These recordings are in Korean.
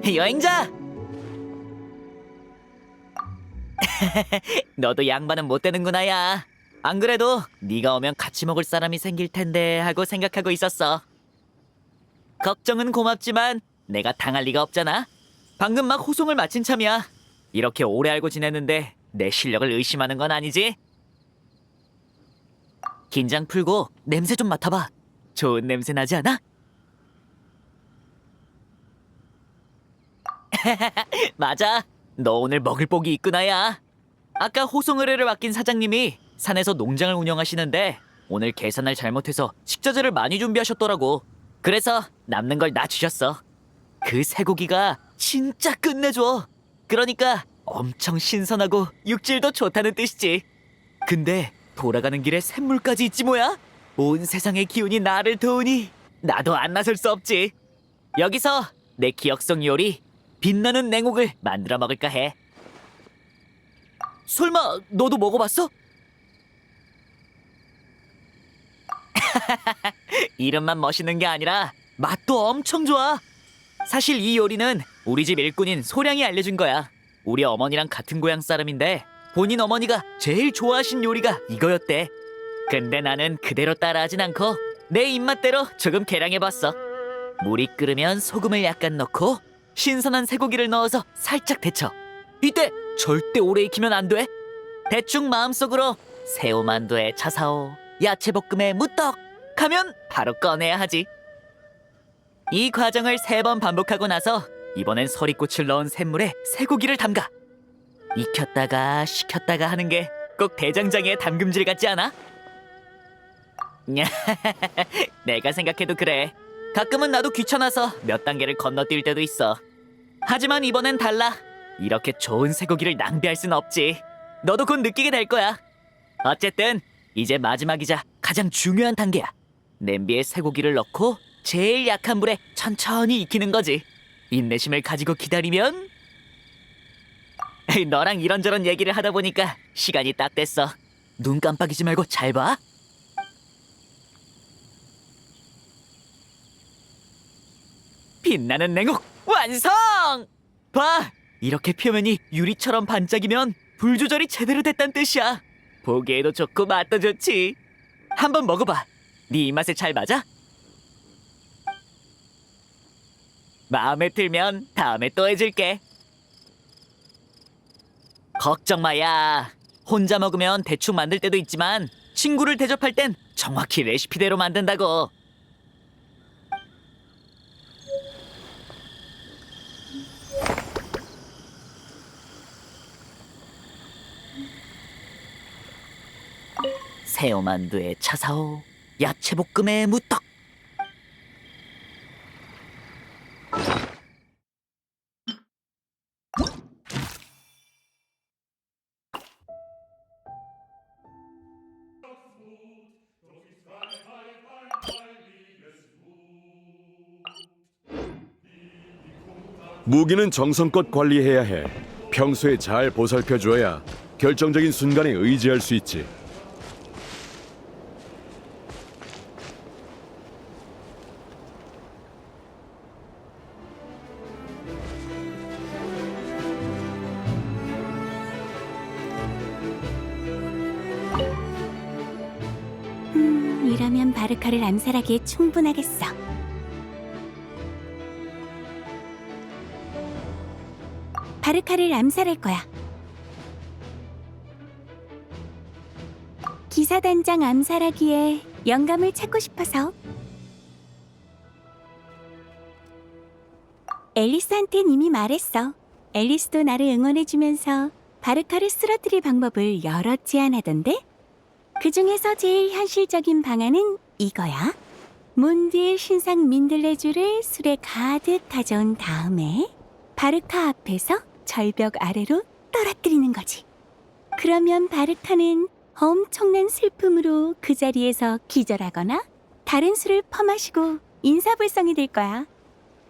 여행자! 너도 양반은 못 되는구나, 야. 안 그래도 네가 오면 같이 먹을 사람이 생길 텐데 하고 생각하고 있었어. 걱정은 고맙지만 내가 당할 리가 없잖아. 방금 막 호송을 마친 참이야. 이렇게 오래 알고 지냈는데 내 실력을 의심하는 건 아니지? 긴장 풀고 냄새 좀 맡아봐. 좋은 냄새 나지 않아? 맞아. 너 오늘 먹을 복이 있구나, 야. 아까 호송 의뢰를 맡긴 사장님이 산에서 농장을 운영하시는데 오늘 계산을 잘못해서 식자재를 많이 준비하셨더라고. 그래서 남는 걸 나 주셨어. 그 쇠고기가 진짜 끝내줘. 그러니까 엄청 신선하고 육질도 좋다는 뜻이지. 근데 돌아가는 길에 샘물까지 있지 뭐야? 온 세상의 기운이 나를 도우니 나도 안 나설 수 없지. 여기서 내 기억 속 요리 빛나는 냉옥을 만들어 먹을까 해. 설마 너도 먹어봤어? 이름만 멋있는 게 아니라 맛도 엄청 좋아. 사실 이 요리는 우리 집 일꾼인 소량이 알려준 거야. 우리 어머니랑 같은 고향 사람인데 본인 어머니가 제일 좋아하신 요리가 이거였대. 근데 나는 그대로 따라하진 않고 내 입맛대로 조금 개량해봤어. 물이 끓으면 소금을 약간 넣고 신선한 쇠고기를 넣어서 살짝 데쳐. 이때 절대 오래 익히면 안 돼. 대충 마음속으로 새우만두에 차사오, 야채볶음에 무떡 하면 바로 꺼내야 하지. 이 과정을 3번 반복하고 나서 이번엔 서리꽃을 넣은 샘물에 쇠고기를 담가. 익혔다가 식혔다가 하는 게 꼭 대장장이의 담금질 같지 않아? 내가 생각해도 그래. 가끔은 나도 귀찮아서 몇 단계를 건너뛸 때도 있어. 하지만 이번엔 달라. 이렇게 좋은 쇠고기를 낭비할 순 없지. 너도 곧 느끼게 될 거야. 어쨌든 이제 마지막이자 가장 중요한 단계야. 냄비에 쇠고기를 넣고 제일 약한 불에 천천히 익히는 거지. 인내심을 가지고 기다리면 너랑 이런저런 얘기를 하다 보니까 시간이 딱 됐어. 눈 깜빡이지 말고 잘 봐. 빛나는 냉옥 완성! 봐! 이렇게 표면이 유리처럼 반짝이면 불 조절이 제대로 됐단 뜻이야. 보기에도 좋고 맛도 좋지. 한번 먹어봐. 네 입맛에 잘 맞아? 마음에 들면 다음에 또 해줄게. 걱정 마야. 혼자 먹으면 대충 만들 때도 있지만 친구를 대접할 땐 정확히 레시피대로 만든다고. 새우만두에 차사오, 야채볶음에 무떡. 무기는 정성껏 관리해야 해. 평소에 잘 보살펴줘야 결정적인 순간에 의지할 수 있지. 이라면 바르카를 암살하기에 충분하겠어. 바르카를 암살할 거야. 기사단장 암살하기에 영감을 찾고 싶어서. 앨리스한텐 이미 말했어. 앨리스도 나를 응원해주면서 바르카를 쓰러뜨릴 방법을 여러 제안하던데? 그 중에서 제일 현실적인 방안은 이거야. 몬디의 신상 민들레주를 술에 가득 가져온 다음에 바르카 앞에서 절벽 아래로 떨어뜨리는 거지. 그러면 바르카는 엄청난 슬픔으로 그 자리에서 기절하거나 다른 술을 퍼마시고 인사불성이 될 거야.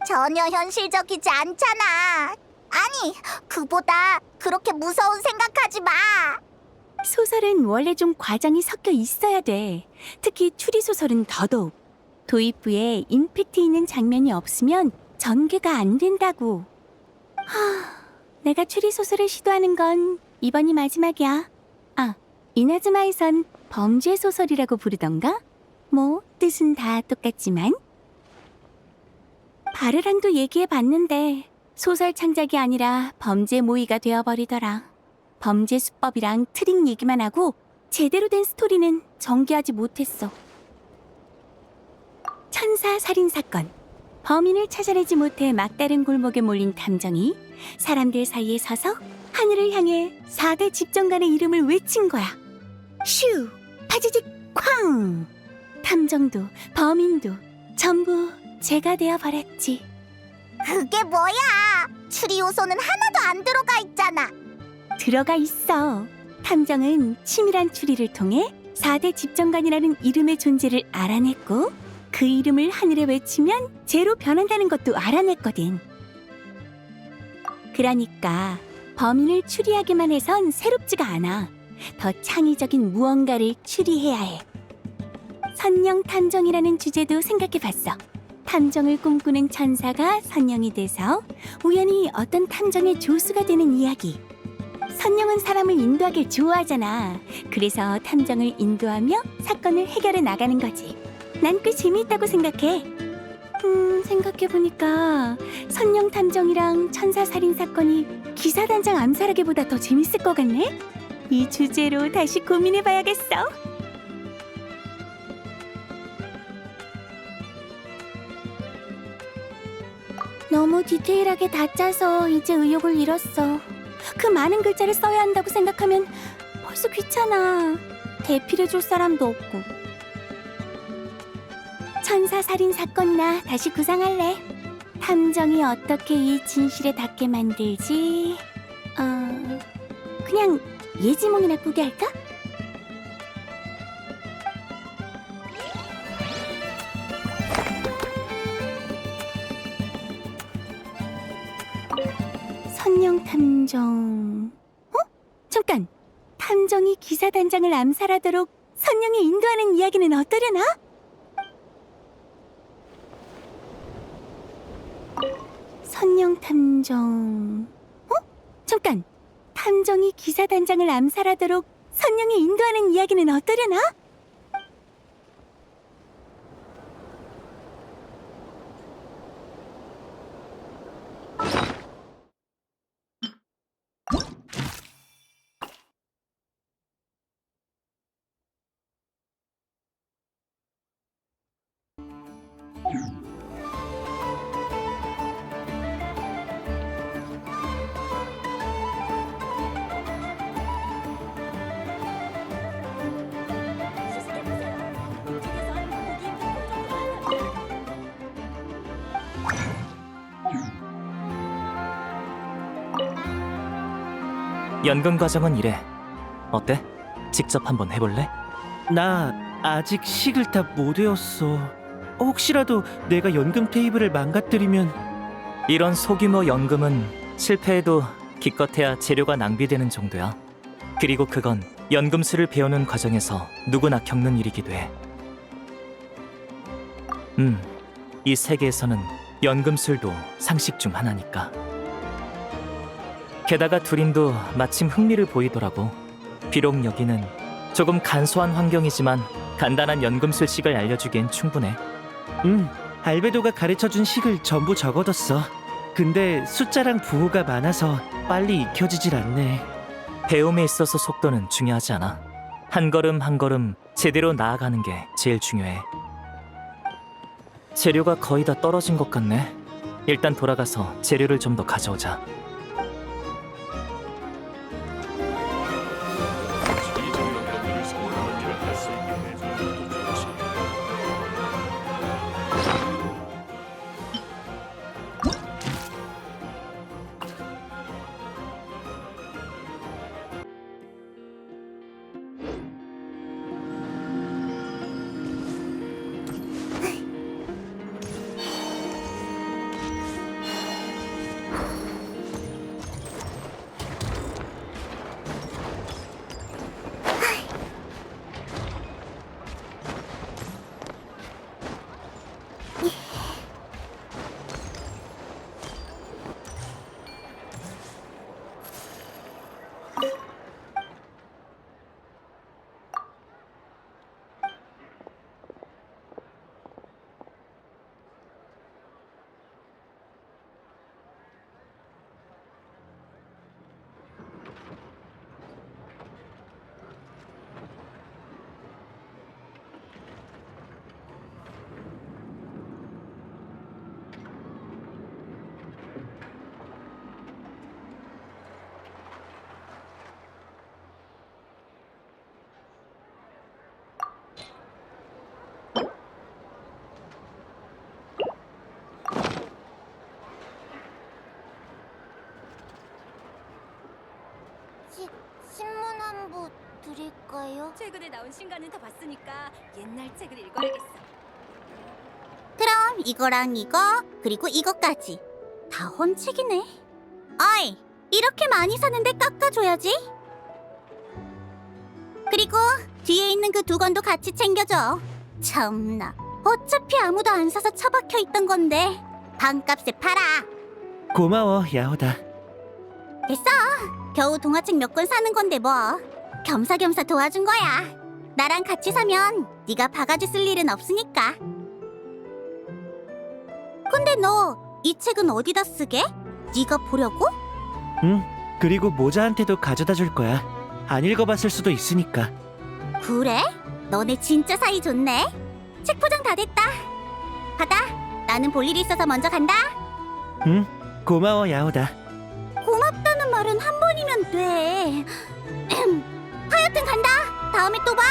전혀 현실적이지 않잖아. 아니, 그보다 그렇게 무서운 생각하지 마. 소설은 원래 좀 과장이 섞여 있어야 돼. 특히 추리소설은 더더욱. 도입부에 임팩트 있는 장면이 없으면 전개가 안 된다고. 내가 추리 소설을 시도하는 건 이번이 마지막이야. 아, 이나즈마에선 범죄 소설이라고 부르던가? 뭐 뜻은 다 똑같지만. 바르랑도 얘기해봤는데 소설 창작이 아니라 범죄 모의가 되어버리더라. 범죄 수법이랑 트릭 얘기만 하고 제대로 된 스토리는 전개하지 못했어. 천사 살인 사건. 범인을 찾아내지 못해 막다른 골목에 몰린 탐정이 사람들 사이에 서서 하늘을 향해 4대 집정관의 이름을 외친 거야. 슈! 파지직 쾅! 탐정도 범인도 전부 제가 되어버렸지. 그게 뭐야? 추리 요소는 하나도 안 들어가 있잖아. 들어가 있어. 탐정은 치밀한 추리를 통해 4대 집정관이라는 이름의 존재를 알아냈고 그 이름을 하늘에 외치면 죄로 변한다는 것도 알아냈거든. 그러니까 범인을 추리하기만 해선 새롭지가 않아. 더 창의적인 무언가를 추리해야 해. 선령 탐정이라는 주제도 생각해봤어. 탐정을 꿈꾸는 천사가 선령이 돼서 우연히 어떤 탐정의 조수가 되는 이야기. 선령은 사람을 인도하길 좋아하잖아. 그래서 탐정을 인도하며 사건을 해결해 나가는 거지. 난 꽤 재미있다고 생각해. 생각해보니까 선령 탐정이랑 천사 살인 사건이 기사단장 암살하기보다 더 재밌을 것 같네? 이 주제로 다시 고민해봐야겠어. 너무 디테일하게 다 짜서 이제 의욕을 잃었어. 그 많은 글자를 써야 한다고 생각하면 벌써 귀찮아. 대필해줄 사람도 없고. 천사 살인 사건이나 다시 구상할래. 탐정이 어떻게 이 진실에 닿게 만들지? 그냥 예지몽이나 꾸게 할까? 선령 탐정. 잠깐! 탐정이 기사단장을 암살하도록 선령이 인도하는 이야기는 어떠려나? 선령 탐정. 잠깐! 탐정이 기사단장을 암살하도록 선령이 인도하는 이야기는 어떠려나? 연금 과정은 이래. 어때? 직접 한번 해볼래? 나 아직 식을 다 못 외웠어. 혹시라도 내가 연금 테이블을 망가뜨리면 이런 소규모 연금은 실패해도 기껏해야 재료가 낭비되는 정도야. 그리고 그건 연금술을 배우는 과정에서 누구나 겪는 일이기도 해. 이 세계에서는 연금술도 상식 중 하나니까. 게다가 두린도 마침 흥미를 보이더라고. 비록 여기는 조금 간소한 환경이지만 간단한 연금술식을 알려주기엔 충분해. 알베도가 가르쳐준 식을 전부 적어뒀어. 근데 숫자랑 부호가 많아서 빨리 익혀지질 않네. 배움에 있어서 속도는 중요하지 않아. 한 걸음 한 걸음 제대로 나아가는 게 제일 중요해. 재료가 거의 다 떨어진 것 같네. 일단 돌아가서 재료를 좀 더 가져오자. 드릴까요? 최근에 나온 신간은 다 봤으니까 옛날 책을 읽어야겠어. 그럼 이거랑 이거 그리고 이거까지 다 헌책이네. 어이, 이렇게 많이 사는데 깎아줘야지. 그리고 뒤에 있는 그 두 권도 같이 챙겨줘. 참나, 어차피 아무도 안 사서 처박혀 있던 건데 반값에 팔아. 고마워, 야호다. 됐어. 겨우 동화책 몇 권 사는 건데 뭐. 겸사겸사 도와준 거야. 나랑 같이 사면 네가 바가지 쓸 일은 없으니까. 근데 너 이 책은 어디다 쓰게? 네가 보려고? 응, 그리고 모자한테도 가져다 줄 거야. 안 읽어봤을 수도 있으니까. 그래? 너네 진짜 사이 좋네. 책 포장 다 됐다. 받아. 나는 볼 일이 있어서 먼저 간다. 응, 고마워, 야호다. 고맙다는 말은 한 번이면 돼. 하여튼 간다. 다음에 또 봐.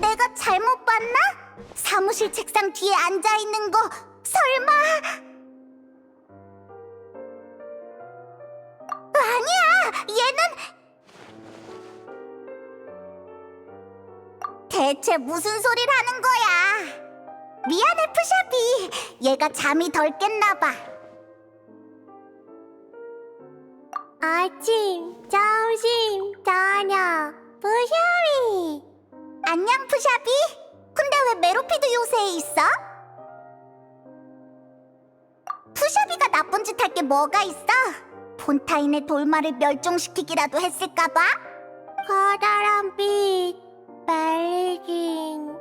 내가 잘못 봤나? 사무실 책상 뒤에 앉아 있는 거 설마? 아니야, 얘는 대체 무슨 소리를 하는 거야? 미안해, 푸샤비. 얘가 잠이 덜 깼나 봐. 아침, 점심, 저녁, 푸샤비. 안녕, 푸샤비. 근데 왜 메로피드 요새에 있어? 푸샤비가 나쁜 짓 할 게 뭐가 있어? 폰타인의 돌말을 멸종시키기라도 했을까봐? 커다란 빛, 멜리진,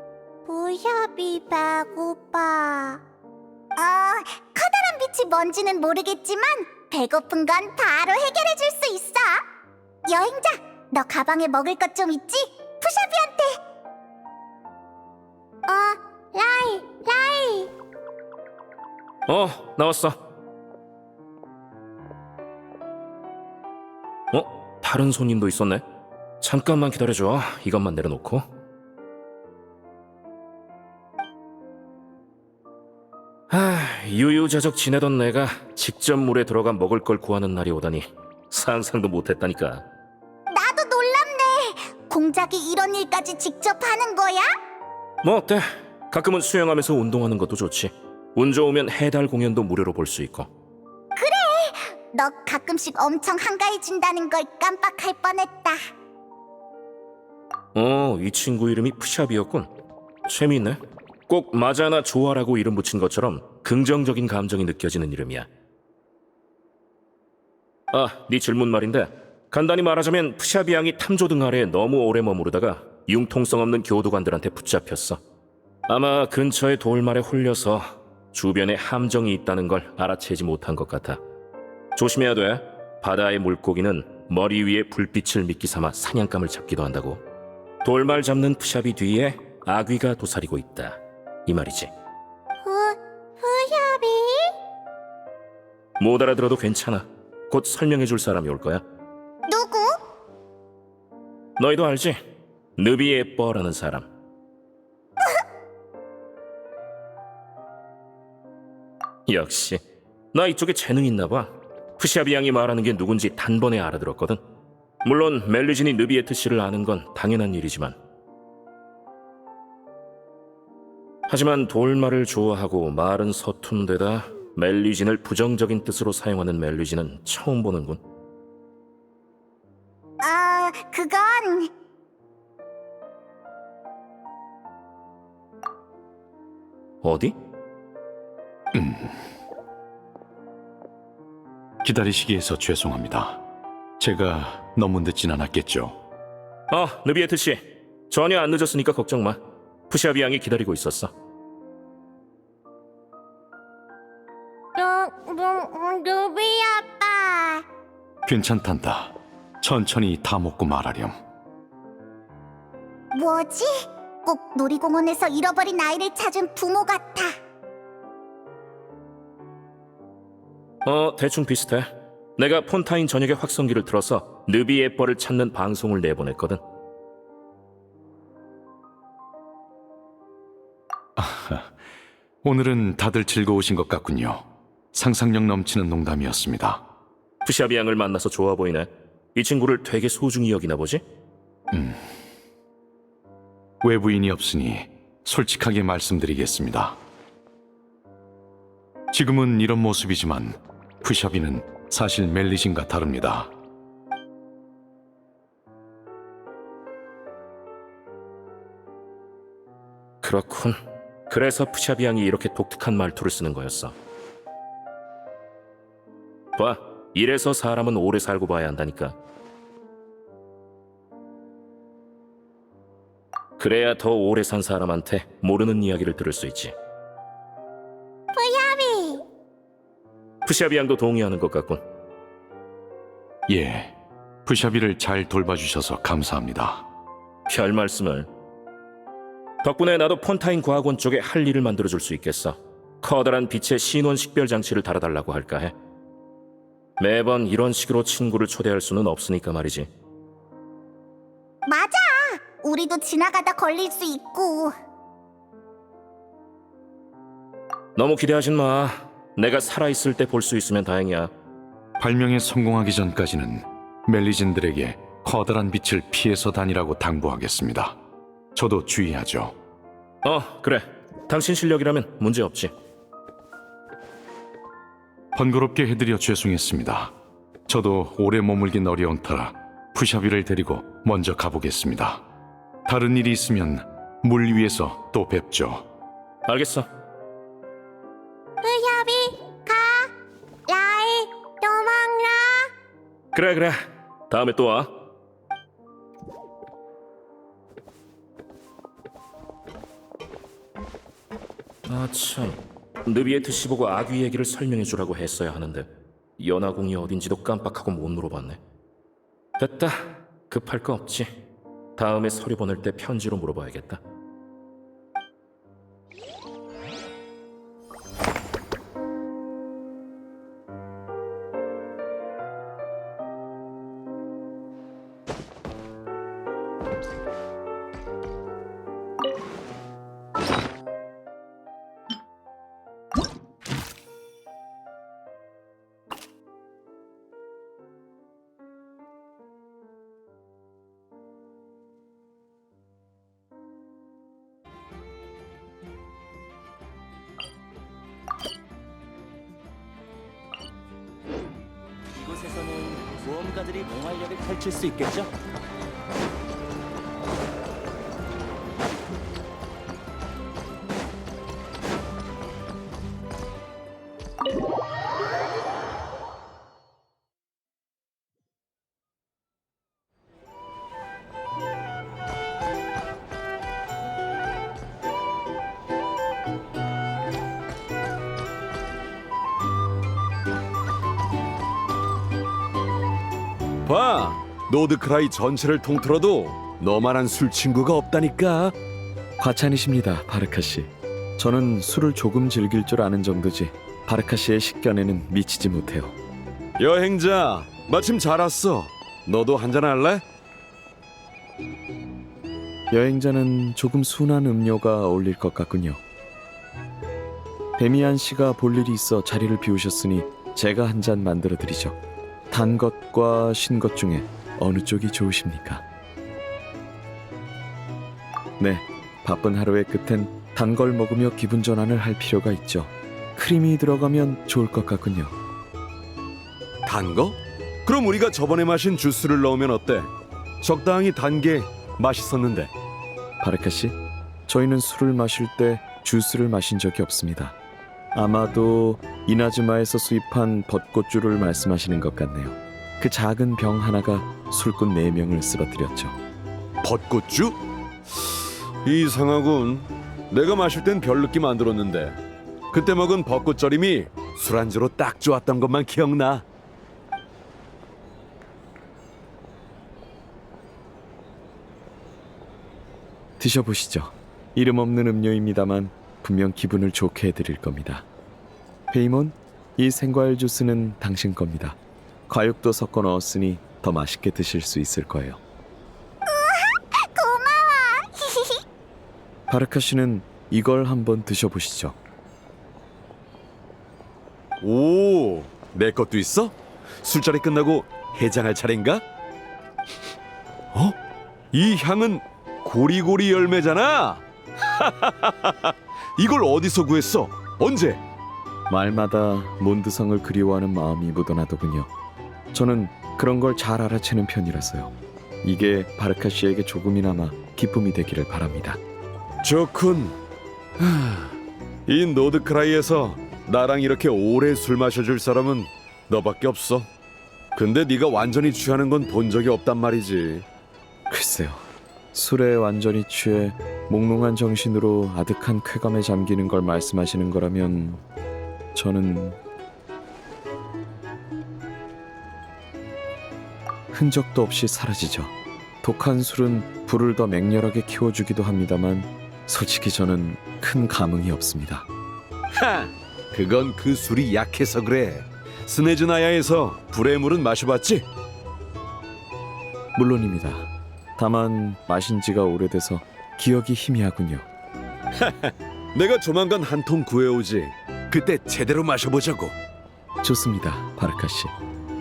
푸샤비 배고파. 커다란 빛이 뭔지는 모르겠지만 배고픈 건 바로 해결해 줄 수 있어. 여행자, 너 가방에 먹을 것 좀 있지? 푸샤비한테. 라이. 나왔어. 다른 손님도 있었네. 잠깐만 기다려줘. 이것만 내려놓고. 유유자적 지내던 내가 직접 물에 들어가 먹을 걸 구하는 날이 오다니 상상도 못했다니까. 나도 놀랍네. 공작이 이런 일까지 직접 하는 거야? 뭐 어때? 가끔은 수영하면서 운동하는 것도 좋지. 운 좋으면 해달 공연도 무료로 볼 수 있고. 너 가끔씩 엄청 한가해진다는 걸 깜빡할 뻔했다. 이 친구 이름이 푸샤비였군. 재미있네. 꼭 마자나 조아라고 이름 붙인 것처럼 긍정적인 감정이 느껴지는 이름이야. 네 질문 말인데, 간단히 말하자면 푸샤비 양이 탐조등 아래에 너무 오래 머무르다가 융통성 없는 교도관들한테 붙잡혔어. 아마 근처의 돌말에 홀려서 주변에 함정이 있다는 걸 알아채지 못한 것 같아. 조심해야 돼. 바다의 물고기는 머리 위에 불빛을 미끼 삼아 사냥감을 잡기도 한다고. 돌말 잡는 푸샤비 뒤에 아귀가 도사리고 있다, 이 말이지. 푸샤비? 못 알아들어도 괜찮아. 곧 설명해줄 사람이 올 거야. 누구? 너희도 알지? 느비에뻐라는 사람. 역시 나 이쪽에 재능 있나 봐. 푸샤비 양이 말하는 게 누군지 단번에 알아들었거든. 물론 멜리진이 느비에트 씨를 아는 건 당연한 일이지만, 하지만 돌말을 좋아하고 말은 서툰 데다 멜리진을 부정적인 뜻으로 사용하는 멜리진은 처음 보는군. 그건... 어디? 기다리시게 해서 죄송합니다. 제가 너무 늦진 않았겠죠? 느비에트 씨. 전혀 안 늦었으니까 걱정 마. 푸샤비 양이 기다리고 있었어. 루비 아빠. 괜찮단다. 천천히 다 먹고 말하렴. 뭐지? 꼭 놀이공원에서 잃어버린 아이를 찾은 부모 같아. 대충 비슷해. 내가 폰타인 전역의 확성기를 틀어서 느비 예뻐를 찾는 방송을 내보냈거든. 오늘은 다들 즐거우신 것 같군요. 상상력 넘치는 농담이었습니다. 푸샤비 양을 만나서 좋아 보이네. 이 친구를 되게 소중히 여기나 보지? 외부인이 없으니 솔직하게 말씀드리겠습니다. 지금은 이런 모습이지만 푸샤비는 사실 멜리신과 다릅니다. 그렇군. 그래서 푸샤비 양이 이렇게 독특한 말투를 쓰는 거였어. 봐, 이래서 사람은 오래 살고 봐야 한다니까. 그래야 더 오래 산 사람한테 모르는 이야기를 들을 수 있지. 푸샤비 양도 동의하는 것 같군. 예, 푸샤비를 잘 돌봐주셔서 감사합니다. 별 말씀을. 덕분에 나도 폰타인 과학원 쪽에 할 일을 만들어줄 수 있겠어. 커다란 빛의 신원 식별 장치를 달아달라고 할까 해. 매번 이런 식으로 친구를 초대할 수는 없으니까 말이지. 맞아. 우리도 지나가다 걸릴 수 있고. 너무 기대하진 마. 내가 살아있을 때 볼 수 있으면 다행이야. 발명에 성공하기 전까지는 멜리진들에게 커다란 빛을 피해서 다니라고 당부하겠습니다. 저도 주의하죠. 그래. 당신 실력이라면 문제 없지. 번거롭게 해드려 죄송했습니다. 저도 오래 머물긴 어려운 터라 푸샤비를 데리고 먼저 가보겠습니다. 다른 일이 있으면 물 위에서 또 뵙죠. 알겠어. 푸샤비 가. 라이 도망라. 그래. 다음에 또 와. 참. 느비에트 보고 아귀 얘기를 설명해주라고 했어야 하는데 연화공이 어딘지도 깜빡하고 못 물어봤네. 됐다. 급할 거 없지. 다음에 서류 보낼 때 편지로 물어봐야겠다. 이곳에서는 모험가들이 몽환력을 펼칠 수 있겠죠? 봐, 노드크라이 전체를 통틀어도 너만한 술 친구가 없다니까. 과찬이십니다, 바르카 씨. 저는 술을 조금 즐길 줄 아는 정도지 바르카 씨의 식견에는 미치지 못해요. 여행자, 마침 잘 왔어. 너도 한잔 할래? 여행자는 조금 순한 음료가 어울릴 것 같군요. 데미안 씨가 볼 일이 있어 자리를 비우셨으니 제가 한 잔 만들어 드리죠. 단 것과 신 것 중에 어느 쪽이 좋으십니까? 네, 바쁜 하루의 끝엔 단 걸 먹으며 기분 전환을 할 필요가 있죠. 크림이 들어가면 좋을 것 같군요. 단 거? 그럼 우리가 저번에 마신 주스를 넣으면 어때? 적당히 단 게 맛있었는데. 바르카 씨, 저희는 술을 마실 때 주스를 마신 적이 없습니다. 아마도 이나즈마에서 수입한 벚꽃주를 말씀하시는 것 같네요. 그 작은 병 하나가 술꾼 4명을 쓰러뜨렸죠. 벚꽃주? 이상하군. 내가 마실 땐 별 느낌 안 들었는데 그때 먹은 벚꽃절임이 술안주로 딱 좋았던 것만 기억나. 드셔보시죠. 이름 없는 음료입니다만 분명 기분을 좋게 해드릴 겁니다. 페이몬, 이 생과일 주스는 당신 겁니다. 과육도 섞어 넣었으니 더 맛있게 드실 수 있을 거예요. 고마워. 바르카 씨는 이걸 한번 드셔보시죠. 오, 내 것도 있어? 술자리 끝나고 해장할 차례인가? 어? 이 향은 고리고리 열매잖아. 이걸 어디서 구했어? 언제? 말마다 몬드성을 그리워하는 마음이 묻어나더군요. 저는 그런 걸 잘 알아채는 편이라서요. 이게 바르카 씨에게 조금이나마 기쁨이 되기를 바랍니다. 좋군. 이 노드크라이에서 나랑 이렇게 오래 술 마셔줄 사람은 너밖에 없어. 근데 네가 완전히 취하는 건 본 적이 없단 말이지. 글쎄요. 술에 완전히 취해 몽롱한 정신으로 아득한 쾌감에 잠기는 걸 말씀하시는 거라면 저는 흔적도 없이 사라지죠. 독한 술은 불을 더 맹렬하게 키워주기도 합니다만 솔직히 저는 큰 감흥이 없습니다. 하! 그건 그 술이 약해서 그래. 스네즈나야에서 불의 물은 마셔봤지? 물론입니다. 다만 마신 지가 오래돼서 기억이 희미하군요. 내가 조만간 한 통 구해오지. 그때 제대로 마셔보자고. 좋습니다, 바르카 씨.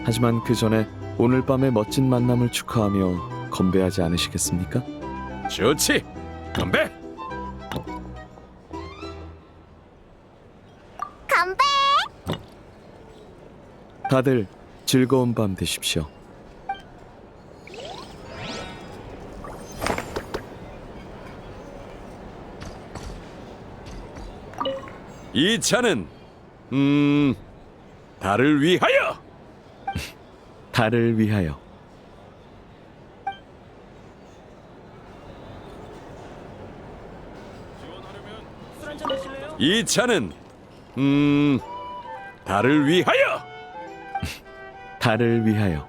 하지만 그 전에 오늘 밤의 멋진 만남을 축하하며 건배하지 않으시겠습니까? 좋지. 건배. 건배. 다들 즐거운 밤 되십시오. 이 차는 달을 위하여. 달을 위하여. 이 차는 달을 위하여. 달을 위하여.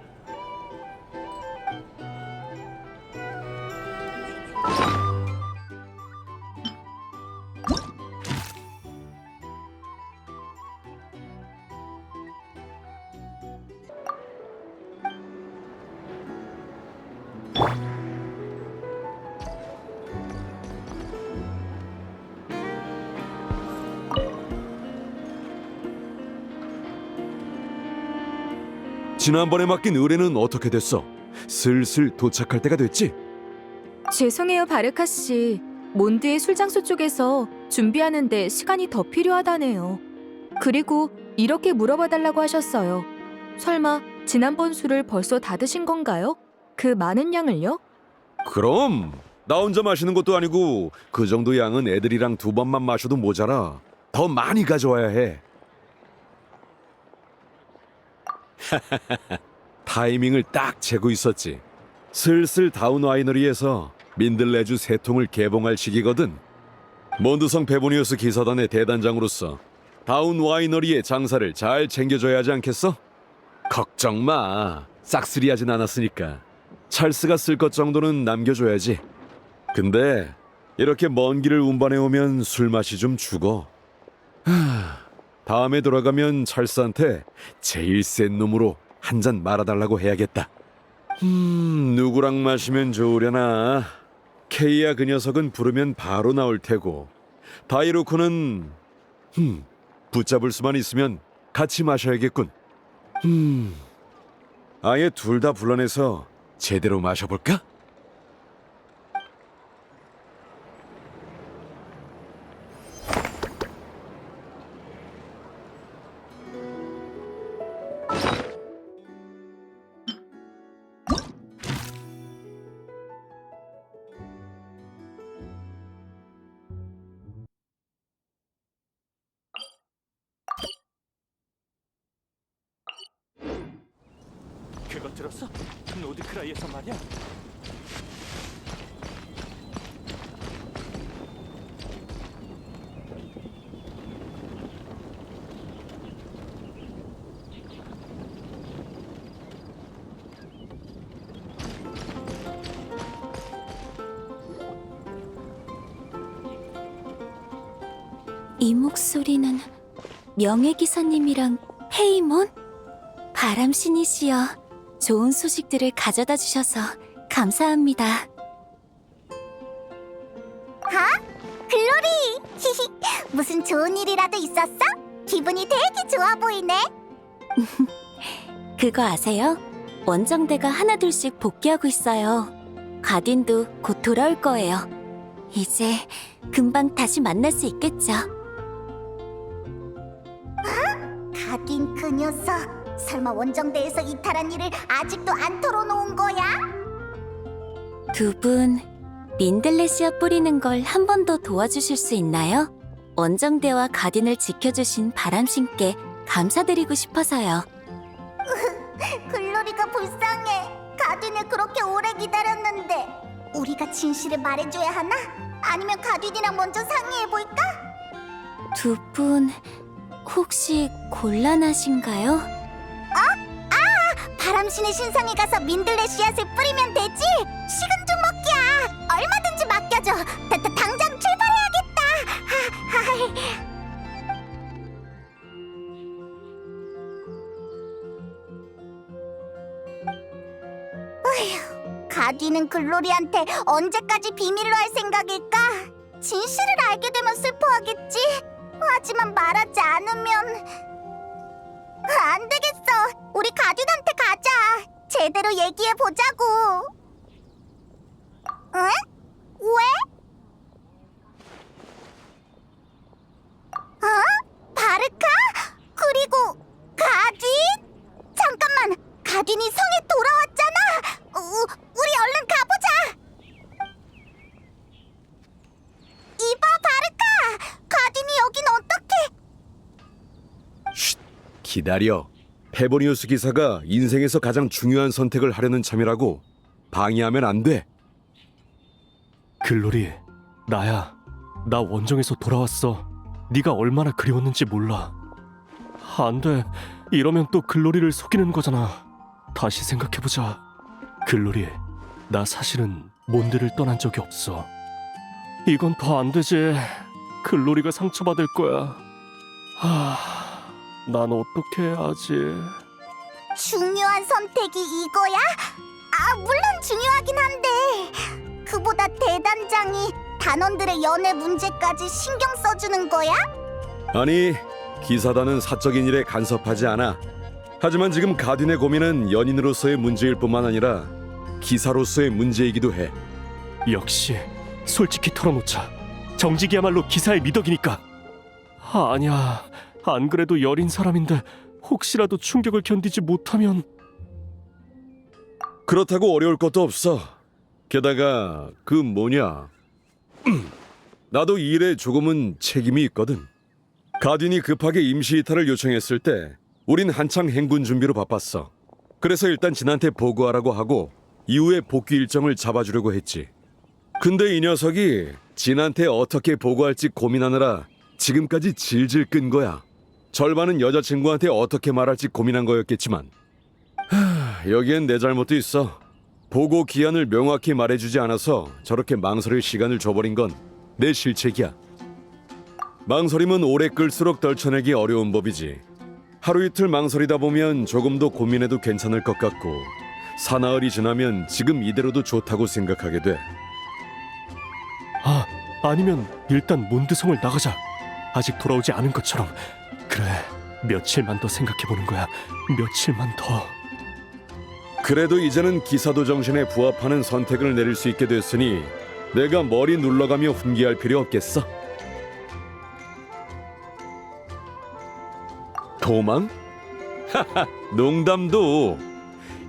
지난번에 맡긴 의뢰는 어떻게 됐어? 슬슬 도착할 때가 됐지? 죄송해요, 바르카 씨. 몬드의 술장소 쪽에서 준비하는데 시간이 더 필요하다네요. 그리고 이렇게 물어봐 달라고 하셨어요. 설마 지난번 술을 벌써 다 드신 건가요? 그 많은 양을요? 그럼 나 혼자 마시는 것도 아니고 그 정도 양은 애들이랑 2번만 마셔도 모자라. 더 많이 가져와야 해. 타이밍을 딱 재고 있었지. 슬슬 다운 와이너리에서 민들레주 3통을 개봉할 시기거든. 몬드성 베보니우스 기사단의 대단장으로서 다운 와이너리의 장사를 잘 챙겨줘야 하지 않겠어? 걱정 마. 싹쓸이하진 않았으니까. 찰스가 쓸 것 정도는 남겨줘야지. 근데 이렇게 먼 길을 운반해오면 술맛이 좀 죽어. 다음에 돌아가면 찰스한테 제일 센 놈으로 한 잔 말아달라고 해야겠다. 누구랑 마시면 좋으려나. 케이야 그 녀석은 부르면 바로 나올 테고 다이로코는 붙잡을 수만 있으면 같이 마셔야겠군. 아예 둘 다 불러내서 제대로 마셔볼까? 그거 들었어? 노드크라이에서 말이야. 이 목소리는 명예기사님이랑 페이몬? 바람신이시여, 좋은 소식들을 가져다 주셔서 감사합니다. 글로리! 무슨 좋은 일이라도 있었어? 기분이 되게 좋아 보이네. 그거 아세요? 원정대가 하나둘씩 복귀하고 있어요. 가딘도 곧 돌아올 거예요. 이제 금방 다시 만날 수 있겠죠. 가딘 그 녀석. 설마 원정대에서 이탈한 일을 아직도 안 털어놓은 거야? 두 분, 민들레시아 뿌리는 걸 한 번 더 도와주실 수 있나요? 원정대와 가딘을 지켜주신 바람신께 감사드리고 싶어서요. 글로리가 불쌍해. 가딘을 그렇게 오래 기다렸는데. 우리가 진실을 말해줘야 하나? 아니면 가딘이랑 먼저 상의해볼까? 두 분, 혹시 곤란하신가요? 바람신의 신상에 가서 민들레 씨앗을 뿌리면 되지? 식은 죽 먹기야. 얼마든지 맡겨줘. 당장 출발해야겠다. 어휴, 가디는 글로리한테 언제까지 비밀로 할 생각일까? 진실을 알게 되면 슬퍼하겠지. 하지만 말하지 않으면... 안 되겠어. 우리 가딘한테 가자. 제대로 얘기해 보자고. 응? 왜? 바르카? 그리고 가딘? 잠깐만. 가딘이 성에 돌아왔잖아. 우리 얼른 가보자. 이봐, 바르카. 가딘이 여긴 어떻게? 기다려. 페보니우스 기사가 인생에서 가장 중요한 선택을 하려는 참이라고. 방해하면 안 돼. 글로리, 나야. 나 원정에서 돌아왔어. 네가 얼마나 그리웠는지 몰라. 안 돼. 이러면 또 글로리를 속이는 거잖아. 다시 생각해보자. 글로리, 나 사실은 몬드를 떠난 적이 없어. 이건 더 안 되지. 글로리가 상처받을 거야. 난 어떻게 해야지? 중요한 선택이 이거야? 물론 중요하긴 한데 그보다 대단장이 단원들의 연애 문제까지 신경 써주는 거야? 아니, 기사단은 사적인 일에 간섭하지 않아. 하지만 지금 가딘의 고민은 연인으로서의 문제일 뿐만 아니라 기사로서의 문제이기도 해. 역시 솔직히 털어놓자. 정직이야말로 기사의 미덕이니까. 아니야, 안 그래도 여린 사람인데 혹시라도 충격을 견디지 못하면... 그렇다고 어려울 것도 없어. 게다가 나도 이 일에 조금은 책임이 있거든. 가딘이 급하게 임시 이탈을 요청했을 때 우린 한창 행군 준비로 바빴어. 그래서 일단 진한테 보고하라고 하고 이후에 복귀 일정을 잡아주려고 했지. 근데 이 녀석이 진한테 어떻게 보고할지 고민하느라 지금까지 질질 끈 거야. 절반은 여자친구한테 어떻게 말할지 고민한 거였겠지만 여기엔 내 잘못도 있어. 보고 기한을 명확히 말해주지 않아서 저렇게 망설일 시간을 줘버린 건 내 실책이야. 망설임은 오래 끌수록 떨쳐내기 어려운 법이지. 하루 이틀 망설이다 보면 조금 더 고민해도 괜찮을 것 같고 사나흘이 지나면 지금 이대로도 좋다고 생각하게 돼. 아니면 일단 몬드성을 나가자. 아직 돌아오지 않은 것처럼. 그래, 며칠만 더 생각해보는 거야. 며칠만 더. 그래도 이제는 기사도 정신에 부합하는 선택을 내릴 수 있게 됐으니 내가 머리 눌러가며 훈계할 필요 없겠어. 도망? 하하, 농담도.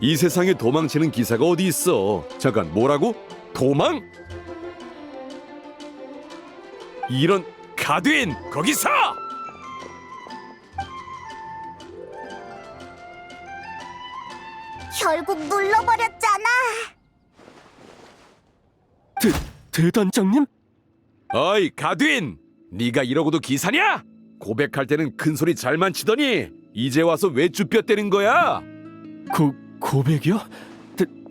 이 세상에 도망치는 기사가 어디 있어. 잠깐, 뭐라고? 도망? 이런... 가딘! 거기서! 결국 눌러버렸잖아. 대단장님? 어이, 가딘! 네가 이러고도 기사냐? 고백할 때는 큰 소리 잘만 치더니 이제 와서 왜 쭈뼛대는 거야? 고백이요?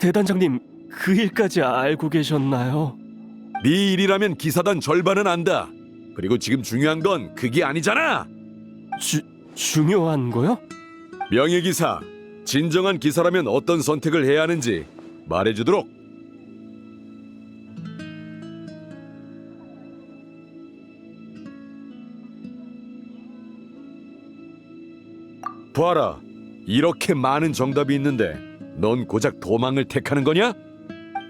대단장님, 그 일까지 알고 계셨나요? 네 일이라면 기사단 절반은 안다. 그리고 지금 중요한 건 그게 아니잖아. 중요한 거요? 명예기사, 진정한 기사라면 어떤 선택을 해야 하는지 말해주도록. 봐라, 이렇게 많은 정답이 있는데 넌 고작 도망을 택하는 거냐?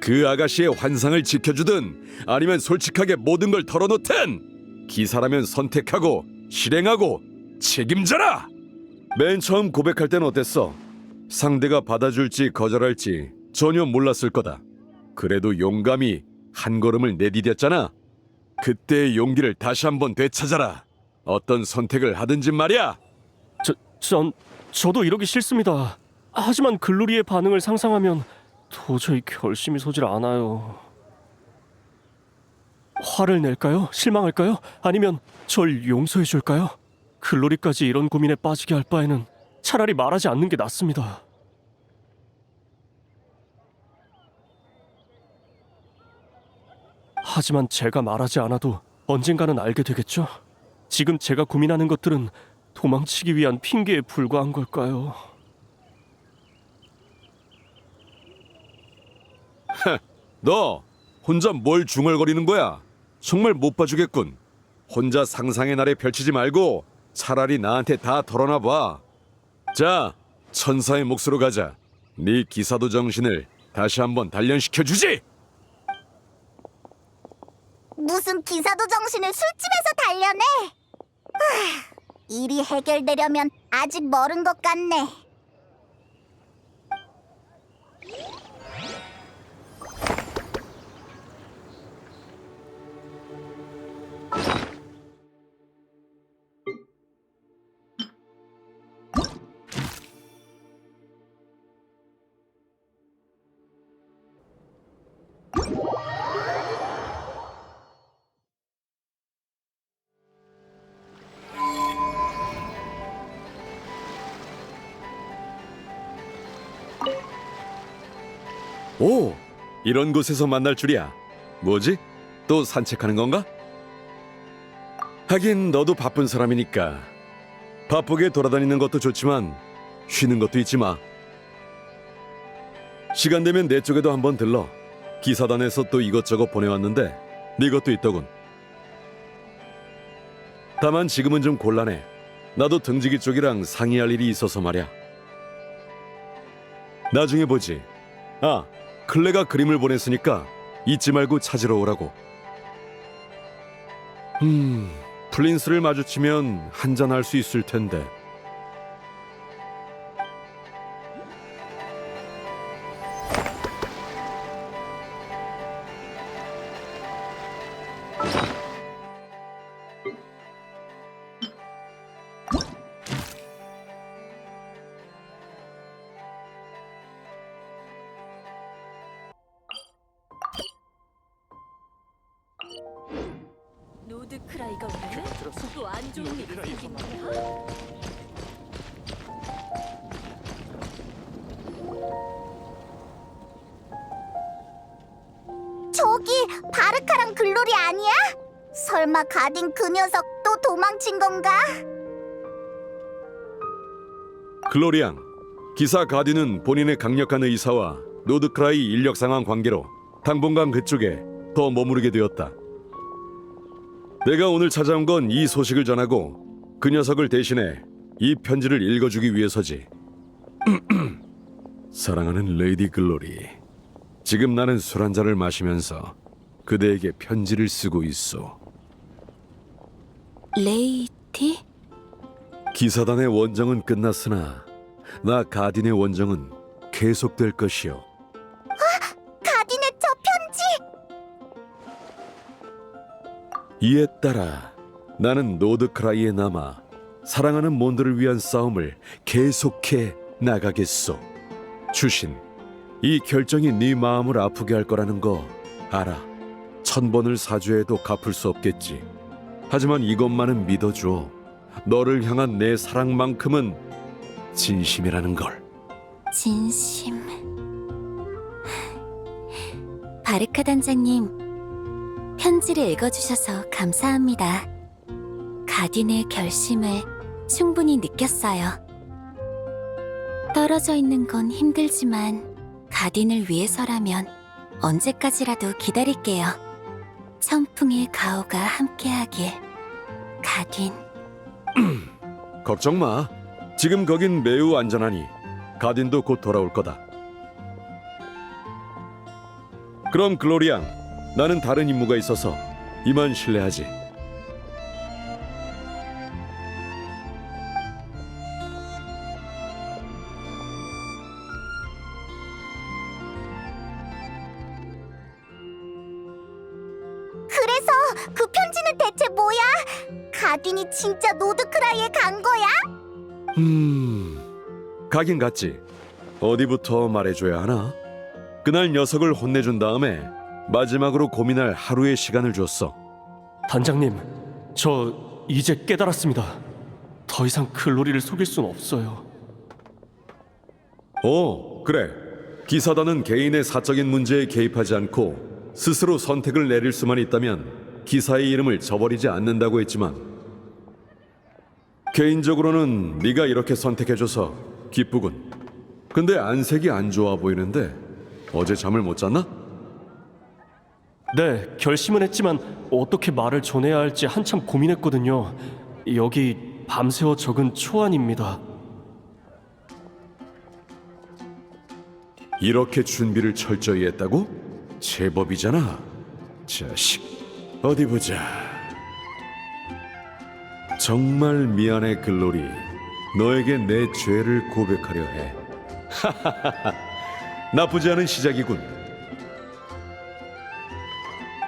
그 아가씨의 환상을 지켜주든 아니면 솔직하게 모든 걸 털어놓든 기사라면 선택하고 실행하고 책임져라! 맨 처음 고백할 땐 어땠어? 상대가 받아줄지 거절할지 전혀 몰랐을 거다. 그래도 용감히 한 걸음을 내디뎠잖아. 그때의 용기를 다시 한번 되찾아라. 어떤 선택을 하든지 말이야. 저도 이러기 싫습니다. 하지만 글로리의 반응을 상상하면 도저히 결심이 서질 않아요. 화를 낼까요? 실망할까요? 아니면 절 용서해 줄까요? 글로리까지 이런 고민에 빠지게 할 바에는 차라리 말하지 않는 게 낫습니다. 하지만 제가 말하지 않아도 언젠가는 알게 되겠죠? 지금 제가 고민하는 것들은 도망치기 위한 핑계에 불과한 걸까요? 너 혼자 뭘 중얼거리는 거야? 정말 못 봐주겠군. 혼자 상상의 나래 펼치지 말고 차라리 나한테 다 털어놔봐. 자, 천사의 몫으로 가자. 네 기사도 정신을 다시 한번 단련시켜주지. 무슨 기사도 정신을 술집에서 단련해? 일이 해결되려면 아직 멀은 것 같네. 오, 이런 곳에서 만날 줄이야. 뭐지? 또 산책하는 건가? 하긴 너도 바쁜 사람이니까 바쁘게 돌아다니는 것도 좋지만 쉬는 것도 잊지 마. 시간 되면 내 쪽에도 한번 들러. 기사단에서 또 이것저것 보내왔는데 네 것도 있더군. 다만 지금은 좀 곤란해. 나도 등지기 쪽이랑 상의할 일이 있어서 말이야. 나중에 보지. 아, 클레가 그림을 보냈으니까 잊지 말고 찾으러 오라고. 플린스를 마주치면 한잔할 수 있을 텐데. 노드크라이가 왜? 또 안 좋은 일이 생긴 거야? 저기 바르카랑 글로리 아니야? 설마 가딘 그 녀석 또 도망친 건가? 글로리앙, 기사 가디는 본인의 강력한 의사와 노드크라이 인력 상황 관계로 당분간 그쪽에 더 머무르게 되었다. 내가 오늘 찾아온 건 이 소식을 전하고 그 녀석을 대신해 이 편지를 읽어주기 위해서지. 사랑하는 레이디 글로리, 지금 나는 술 한 잔을 마시면서 그대에게 편지를 쓰고 있어. 레이디? 기사단의 원정은 끝났으나 나 가딘의 원정은 계속될 것이오. 가딘의 저 편지! 이에 따라 나는 노드크라이에 남아 사랑하는 몬드를 위한 싸움을 계속해 나가겠소. 주신, 이 결정이 네 마음을 아프게 할 거라는 거 알아. 1000번을 사죄해도 갚을 수 없겠지. 하지만 이것만은 믿어줘. 너를 향한 내 사랑만큼은 진심이라는 걸. 진심. 바르카 단장님, 편지를 읽어주셔서 감사합니다. 가딘의 결심을 충분히 느꼈어요. 떨어져 있는 건 힘들지만 가딘을 위해서라면 언제까지라도 기다릴게요. 천풍의 가호가 함께하길. 가딘. 걱정 마. 지금 거긴 매우 안전하니 가딘도 곧 돌아올 거다. 그럼 글로리 양, 나는 다른 임무가 있어서 이만 실례하지. 그래서 그 편지는 대체 뭐야? 가딘이 진짜 노드크라이에 간 거야? 가긴 갔지. 어디부터 말해줘야 하나? 그날 녀석을 혼내준 다음에 마지막으로 고민할 하루의 시간을 줬어. 단장님, 저 이제 깨달았습니다. 더 이상 글로리를 속일 순 없어요. 그래. 기사단은 개인의 사적인 문제에 개입하지 않고 스스로 선택을 내릴 수만 있다면 기사의 이름을 저버리지 않는다고 했지만 개인적으로는 네가 이렇게 선택해줘서 기쁘군. 근데 안색이 안 좋아 보이는데 어제 잠을 못 잤나? 네, 결심은 했지만 어떻게 말을 전해야 할지 한참 고민했거든요. 여기 밤새워 적은 초안입니다. 이렇게 준비를 철저히 했다고? 제법이잖아. 자식, 어디 보자. 정말 미안해 글로리. 너에게 내 죄를 고백하려 해. 나쁘지 않은 시작이군.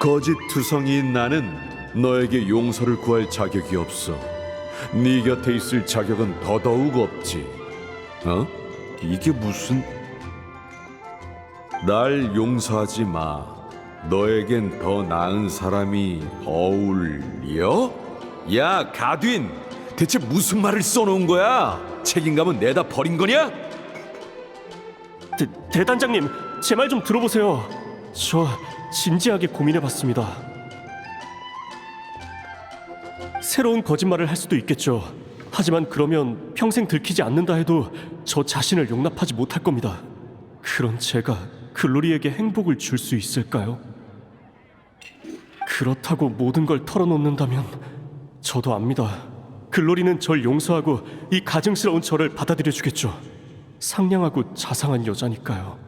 거짓 투성이인 나는 너에게 용서를 구할 자격이 없어. 네 곁에 있을 자격은 더더욱 없지. 이게 무슨... 날 용서하지 마. 너에겐 더 나은 사람이 어울려? 야, 가딘! 대체 무슨 말을 써놓은 거야? 책임감은 내다 버린 거냐? 대단장님, 제 말 좀 들어보세요. 저 진지하게 고민해봤습니다. 새로운 거짓말을 할 수도 있겠죠. 하지만 그러면 평생 들키지 않는다 해도 저 자신을 용납하지 못할 겁니다. 그런 제가 글로리에게 행복을 줄 수 있을까요? 그렇다고 모든 걸 털어놓는다면 저도 압니다. 글로리는 절 용서하고 이 가증스러운 저를 받아들여주겠죠. 상냥하고 자상한 여자니까요.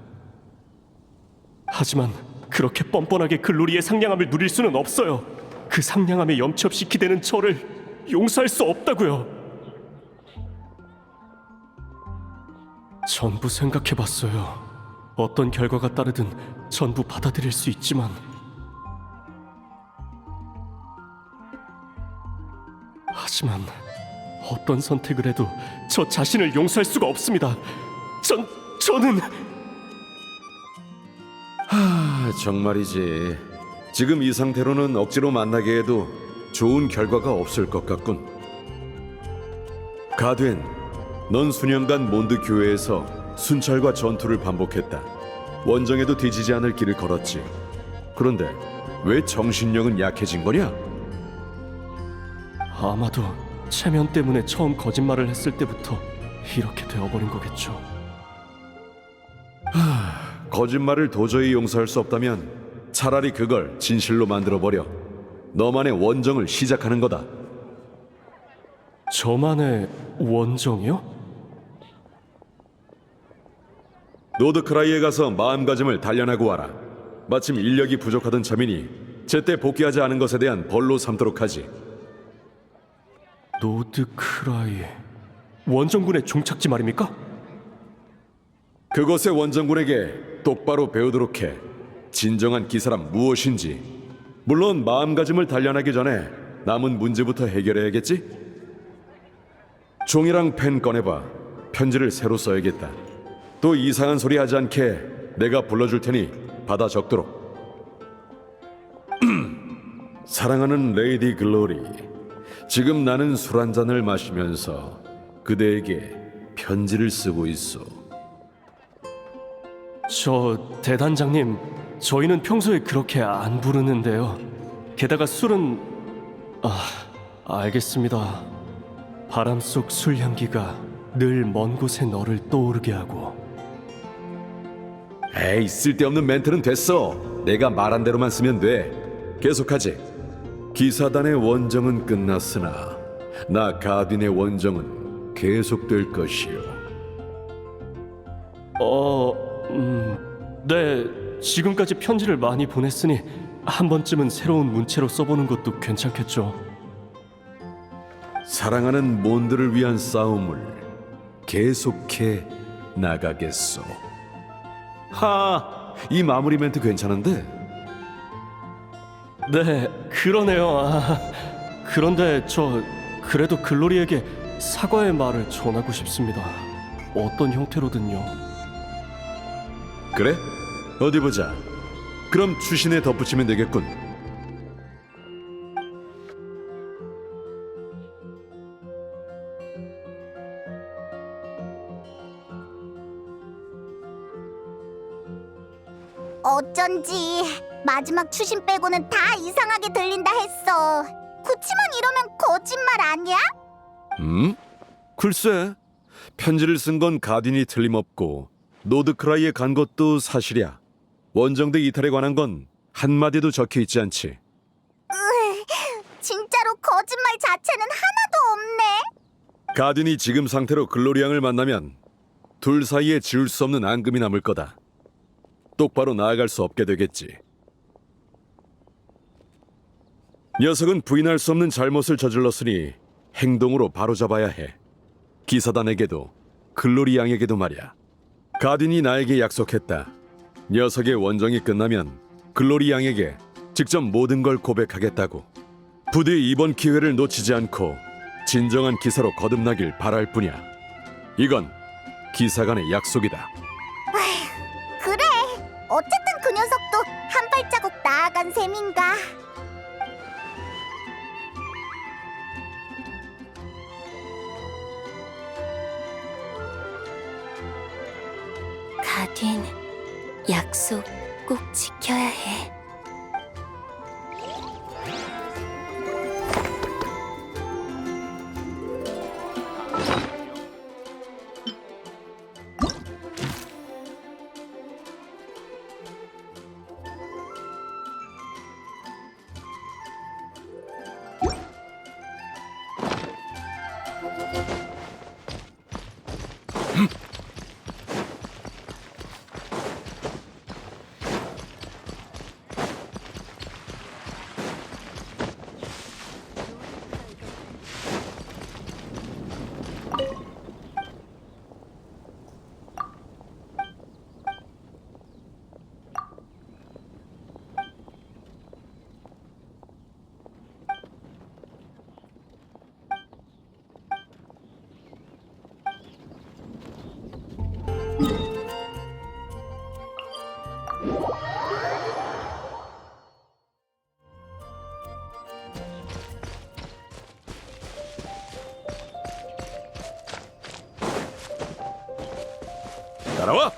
하지만 그렇게 뻔뻔하게 글로리의 상냥함을 누릴 수는 없어요. 그 상냥함에 염치 없이 기대는 저를 용서할 수 없다고요. 전부 생각해봤어요. 어떤 결과가 따르든 전부 받아들일 수 있지만 하지만 어떤 선택을 해도 저 자신을 용서할 수가 없습니다. 저는 정말이지. 지금 이 상태로는 억지로 만나게 해도 좋은 결과가 없을 것 같군. 가든, 넌 수년간 몬드 교회에서 순찰과 전투를 반복했다. 원정에도 뒤지지 않을 길을 걸었지. 그런데 왜 정신력은 약해진 거냐? 아마도 체면 때문에 처음 거짓말을 했을 때부터 이렇게 되어버린 거겠죠. 거짓말을 도저히 용서할 수 없다면 차라리 그걸 진실로 만들어버려. 너만의 원정을 시작하는 거다. 저만의 원정이요? 노드크라이에 가서 마음가짐을 단련하고 와라. 마침 인력이 부족하던 참이니 제때 복귀하지 않은 것에 대한 벌로 삼도록 하지. 노드크라이... 원정군의 종착지 말입니까? 그곳의 원정군에게 똑바로 배우도록 해. 진정한 기사란 무엇인지. 물론 마음가짐을 단련하기 전에 남은 문제부터 해결해야겠지? 종이랑 펜 꺼내봐. 편지를 새로 써야겠다. 또 이상한 소리 하지 않게 내가 불러줄 테니 받아 적도록. 사랑하는 레이디 글로리, 지금 나는 술 한 잔을 마시면서 그대에게 편지를 쓰고 있어. 저 대단장님, 저희는 평소에 그렇게 안 부르는데요. 게다가 술은 알겠습니다. 바람 속 술 향기가 늘 먼 곳에 너를 떠오르게 하고. 에이, 쓸데없는 멘트는 됐어. 내가 말한 대로만 쓰면 돼. 계속하지. 기사단의 원정은 끝났으나 나 가딘의 원정은 계속될 것이요. 네. 지금까지 편지를 많이 보냈으니 한 번쯤은 새로운 문체로 써보는 것도 괜찮겠죠. 사랑하는 몬드를 위한 싸움을 계속해 나가겠소. 이 마무리 멘트 괜찮은데? 네, 그러네요. 그런데 저 그래도 글로리에게 사과의 말을 전하고 싶습니다. 어떤 형태로든요. 그래? 어디 보자. 그럼 추신에 덧붙이면 되겠군. 어쩐지 마지막 추신 빼고는 다 이상하게 들린다 했어. 그치만 이러면 거짓말 아니야? 글쎄, 편지를 쓴 건 가딘이 틀림없고 노드크라이에 간 것도 사실이야. 원정대 이탈에 관한 건 한마디도 적혀있지 않지. 진짜로 거짓말 자체는 하나도 없네. 가딘이 지금 상태로 글로리앙을 만나면 둘 사이에 지울 수 없는 앙금이 남을 거다. 똑바로 나아갈 수 없게 되겠지. 녀석은 부인할 수 없는 잘못을 저질렀으니 행동으로 바로잡아야 해. 기사단에게도 글로리앙에게도 말이야. 가딘이 나에게 약속했다. 녀석의 원정이 끝나면 글로리앙에게 직접 모든 걸 고백하겠다고. 부디 이번 기회를 놓치지 않고 진정한 기사로 거듭나길 바랄 뿐이야. 이건 기사 간의 약속이다. 그래. 어쨌든 그 녀석도 한 발자국 나아간 셈인가. 가딘, 약속 꼭 지켜야 해. 따라와!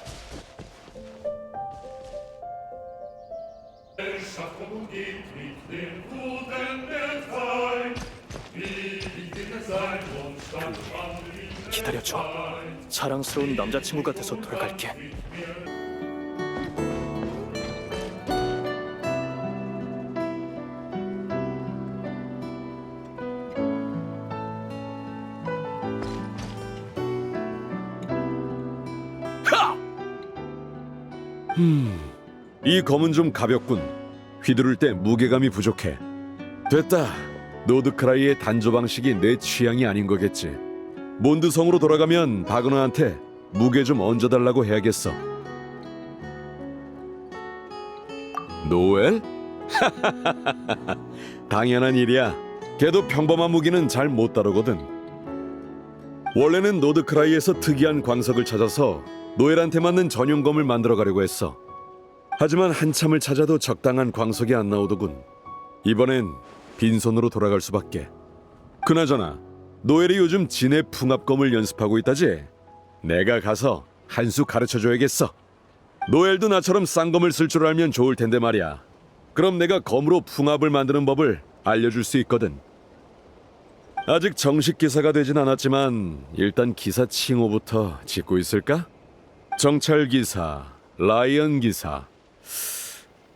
기다려줘. 자랑스러운 남자친구가 돼서 돌아갈게. 이 검은 좀 가볍군. 휘두를 때 무게감이 부족해. 됐다. 노드크라이의 단조 방식이 내 취향이 아닌 거겠지. 몬드성으로 돌아가면 바그너한테 무게 좀 얹어달라고 해야겠어. 노엘? 당연한 일이야. 걔도 평범한 무기는 잘 못 다루거든. 원래는 노드크라이에서 특이한 광석을 찾아서 노엘한테 맞는 전용검을 만들어 가려고 했어. 하지만 한참을 찾아도 적당한 광석이 안 나오더군. 이번엔 빈손으로 돌아갈 수밖에. 그나저나 노엘이 요즘 진해 풍압검을 연습하고 있다지? 내가 가서 한 수 가르쳐줘야겠어. 노엘도 나처럼 쌍검을 쓸 줄 알면 좋을 텐데 말이야. 그럼 내가 검으로 풍압을 만드는 법을 알려줄 수 있거든. 아직 정식 기사가 되진 않았지만 일단 기사 칭호부터 짓고 있을까? 정찰 기사, 라이언 기사,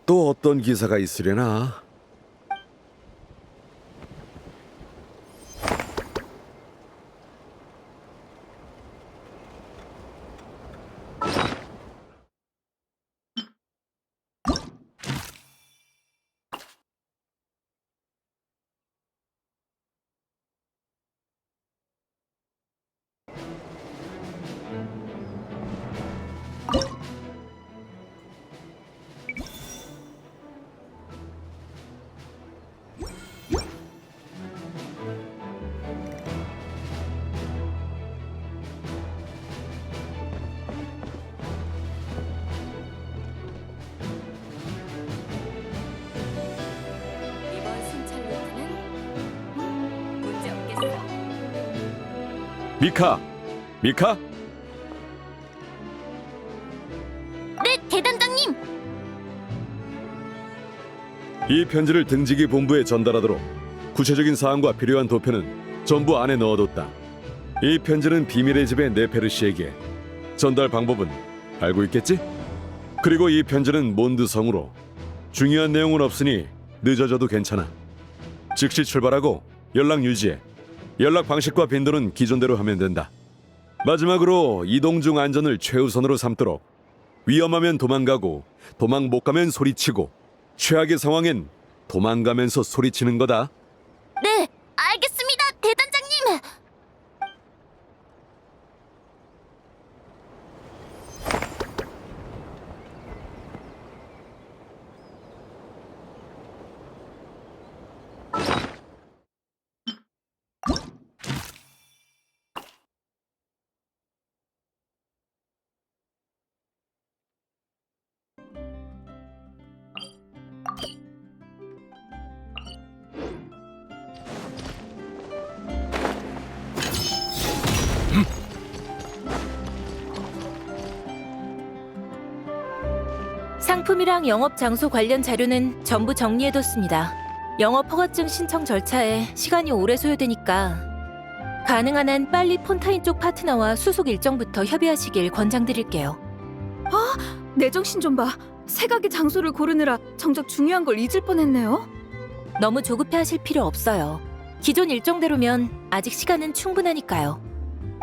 또 어떤 기사가 있으려나? 이번 순찰 루트는 문제 없겠어. 미카? 네, 대단장님. 이 편지를 등지기 본부에 전달하도록 구체적인 사항과 필요한 도표는 전부 안에 넣어뒀다. 이 편지는 비밀의 집의 네페르 씨에게. 전달 방법은 알고 있겠지? 그리고 이 편지는 몬드 성으로. 중요한 내용은 없으니 늦어져도 괜찮아. 즉시 출발하고 연락 유지해. 연락 방식과 빈도는 기존대로 하면 된다. 마지막으로 이동 중 안전을 최우선으로 삼도록. 위험하면 도망가고 도망 못 가면 소리치고 최악의 상황엔 도망가면서 소리치는 거다. 네, 알겠습니다, 대단장님. 상품이랑 영업 장소 관련 자료는 전부 정리해뒀습니다. 영업 허가증 신청 절차에 시간이 오래 소요되니까 가능한 한 빨리 폰타인 쪽 파트너와 수속 일정부터 협의하시길 권장드릴게요. 내 정신 좀 봐. 새 가게 장소를 고르느라 정작 중요한 걸 잊을 뻔했네요. 너무 조급해하실 필요 없어요. 기존 일정대로면 아직 시간은 충분하니까요.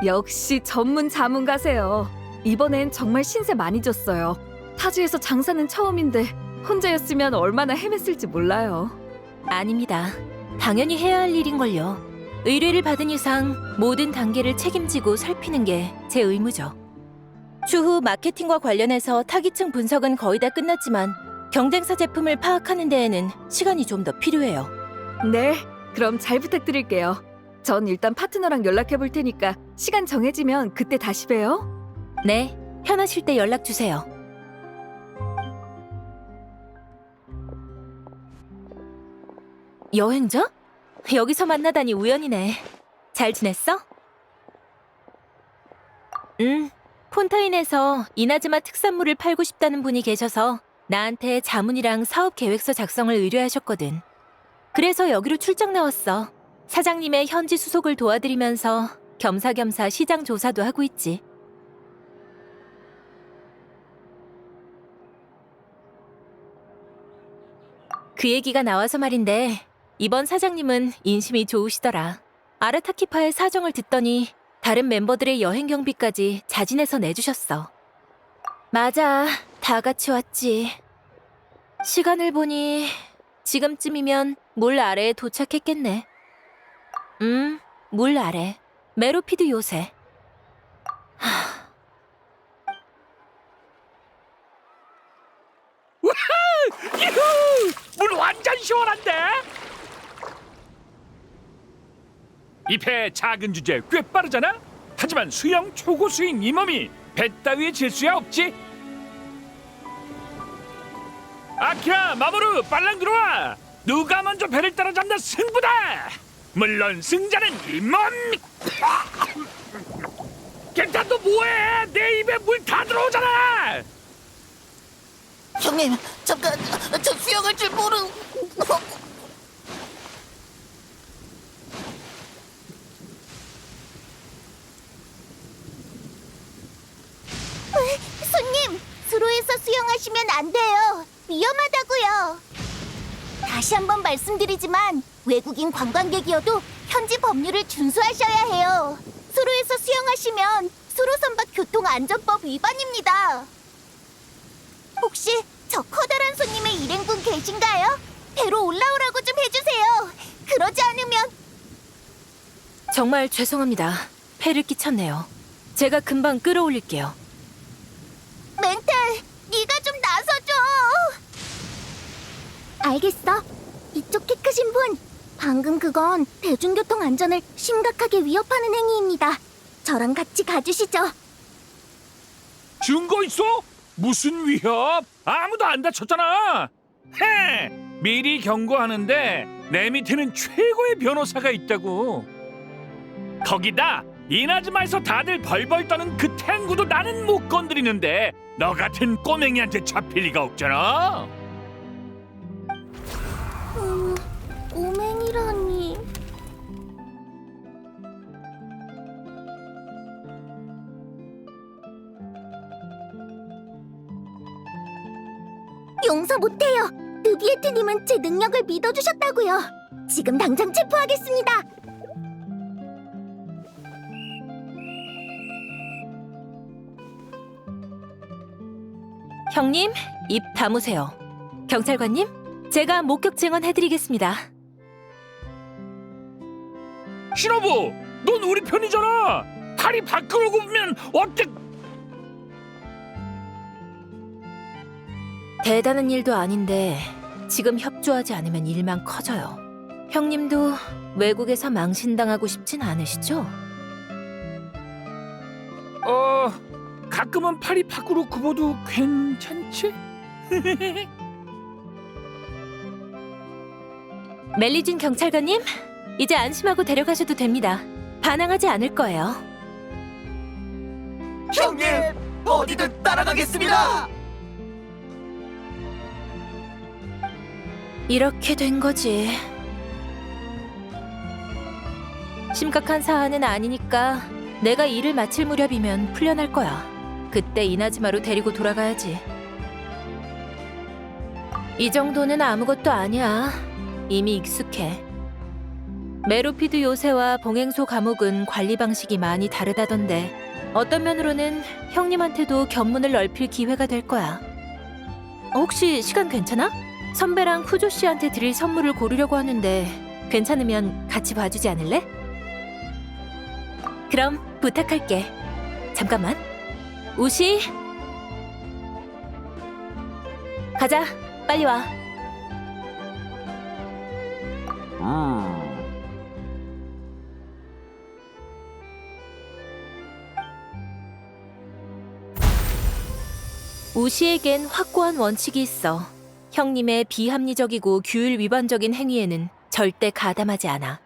역시 전문 자문가세요. 이번엔 정말 신세 많이 졌어요. 타지에서 장사는 처음인데 혼자였으면 얼마나 헤맸을지 몰라요. 아닙니다. 당연히 해야 할 일인걸요. 의뢰를 받은 이상 모든 단계를 책임지고 살피는 게 제 의무죠. 추후 마케팅과 관련해서 타깃층 분석은 거의 다 끝났지만 경쟁사 제품을 파악하는 데에는 시간이 좀 더 필요해요. 네, 그럼 잘 부탁드릴게요. 전 일단 파트너랑 연락해 볼 테니까 시간 정해지면 그때 다시 봬요. 네, 편하실 때 연락 주세요. 여행자? 여기서 만나다니 우연이네. 잘 지냈어? 폰타인에서 이나즈마 특산물을 팔고 싶다는 분이 계셔서 나한테 자문이랑 사업 계획서 작성을 의뢰하셨거든. 그래서 여기로 출장 나왔어. 사장님의 현지 수속을 도와드리면서 겸사겸사 시장 조사도 하고 있지. 그 얘기가 나와서 말인데 이번 사장님은 인심이 좋으시더라. 아라타키파의 사정을 듣더니 다른 멤버들의 여행 경비까지 자진해서 내주셨어. 맞아, 다 같이 왔지. 시간을 보니 지금쯤이면 물 아래에 도착했겠네. 물 아래. 메로피드 요새. 이후! 물 완전 시원한데? 잎의 작은 주제 꽤 빠르잖아? 하지만 수영 초고수인 이 몸이 배 따위에 질 수야 없지? 아키라, 마모루, 빨랑 들어와! 누가 먼저 배를 따라잡나 승부다! 물론 승자는 이 몸! 겐타 너 뭐해? 내 입에 물 다 들어오잖아! 형님, 잠깐, 저 수영할 줄 모르. 위반님, 수로에서 수영하시면 안 돼요. 위험하다고요. 다시 한번 말씀드리지만 외국인 관광객이어도 현지 법률을 준수하셔야 해요. 수로에서 수영하시면 수로선박 교통안전법 위반입니다. 혹시 저 커다란 손님의 일행분 계신가요? 배로 올라오라고 좀 해주세요. 그러지 않으면... 정말 죄송합니다. 폐를 끼쳤네요. 제가 금방 끌어올릴게요. 멘탈, 네가 좀 나서줘. 알겠어. 이쪽 키 크신 분, 방금 그건 대중교통 안전을 심각하게 위협하는 행위입니다. 저랑 같이 가주시죠. 증거 있어? 무슨 위협? 아무도 안 다쳤잖아. 헤, 미리 경고하는데 내 밑에는 최고의 변호사가 있다고. 거기다 이나즈마에서 다들 벌벌 떠는 그 탱구도 나는 못 건드리는데 너 같은 꼬맹이한테 잡힐 리가 없잖아. 꼬맹이라니. 용서 못해요. 느비에트님은 제 능력을 믿어주셨다고요. 지금 당장 체포하겠습니다. 형님, 입 다무세요. 경찰관님, 제가 목격 증언해드리겠습니다. 신호부, 넌 우리 편이잖아. 팔이 밖으로 굽으면 어때? 대단한 일도 아닌데 지금 협조하지 않으면 일만 커져요. 형님도 외국에서 망신당하고 싶진 않으시죠? 가끔은 팔이 밖으로 굽어도 괜찮지? 멜리진 경찰관님, 이제 안심하고 데려가셔도 됩니다. 반항하지 않을 거예요. 형님, 어디든 따라가겠습니다. 이렇게 된 거지. 심각한 사안은 아니니까 내가 일을 마칠 무렵이면 풀려날 거야. 그때 이나즈마로 데리고 돌아가야지. 이 정도는 아무것도 아니야. 이미 익숙해. 메로피드 요새와 봉행소 감옥은 관리 방식이 많이 다르다던데 어떤 면으로는 형님한테도 견문을 넓힐 기회가 될 거야. 혹시 시간 괜찮아? 선배랑 푸조 씨한테 드릴 선물을 고르려고 하는데 괜찮으면 같이 봐주지 않을래? 그럼 부탁할게. 잠깐만. 우시. 가자. 빨리 와. 우시에겐 확고한 원칙이 있어. 형님의 비합리적이고 규율 위반적인 행위에는 절대 가담하지 않아.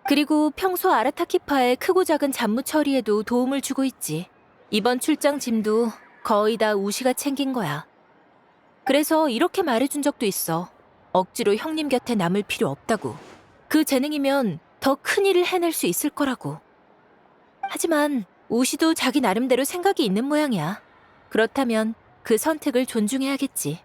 그리고 평소 아라타키파의 크고 작은 잡무 처리에도 도움을 주고 있지. 이번 출장 짐도 거의 다 우시가 챙긴 거야. 그래서 이렇게 말해준 적도 있어. 억지로 형님 곁에 남을 필요 없다고. 그 재능이면 더 큰 일을 해낼 수 있을 거라고. 하지만 우시도 자기 나름대로 생각이 있는 모양이야. 그렇다면 그 선택을 존중해야겠지.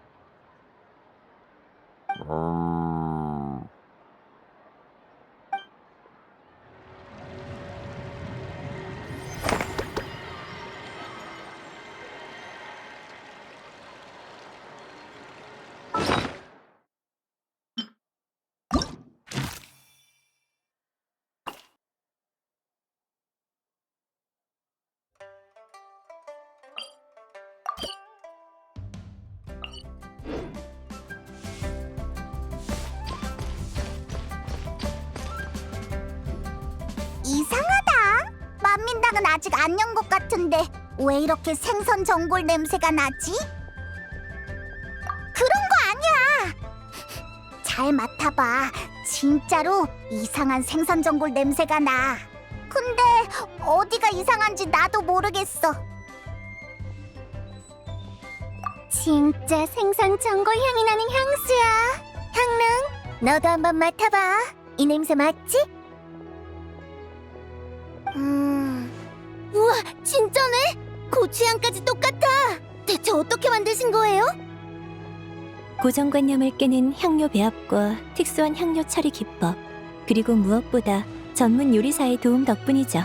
이상하다. 만민당은 아직 안 연 것 같은데 왜 이렇게 생선 전골 냄새가 나지? 그런 거 아니야. 잘 맡아봐. 진짜로 이상한 생선 전골 냄새가 나. 근데 어디가 이상한지 나도 모르겠어. 진짜 생선 전골 향이 나는 향수야. 향릉, 너도 한번 맡아봐. 이 냄새 맞지? 우와, 진짜네? 고추향까지 똑같아. 대체 어떻게 만드신 거예요? 고정관념을 깨는 향료 배합과 특수한 향료 처리 기법, 그리고 무엇보다 전문 요리사의 도움 덕분이죠.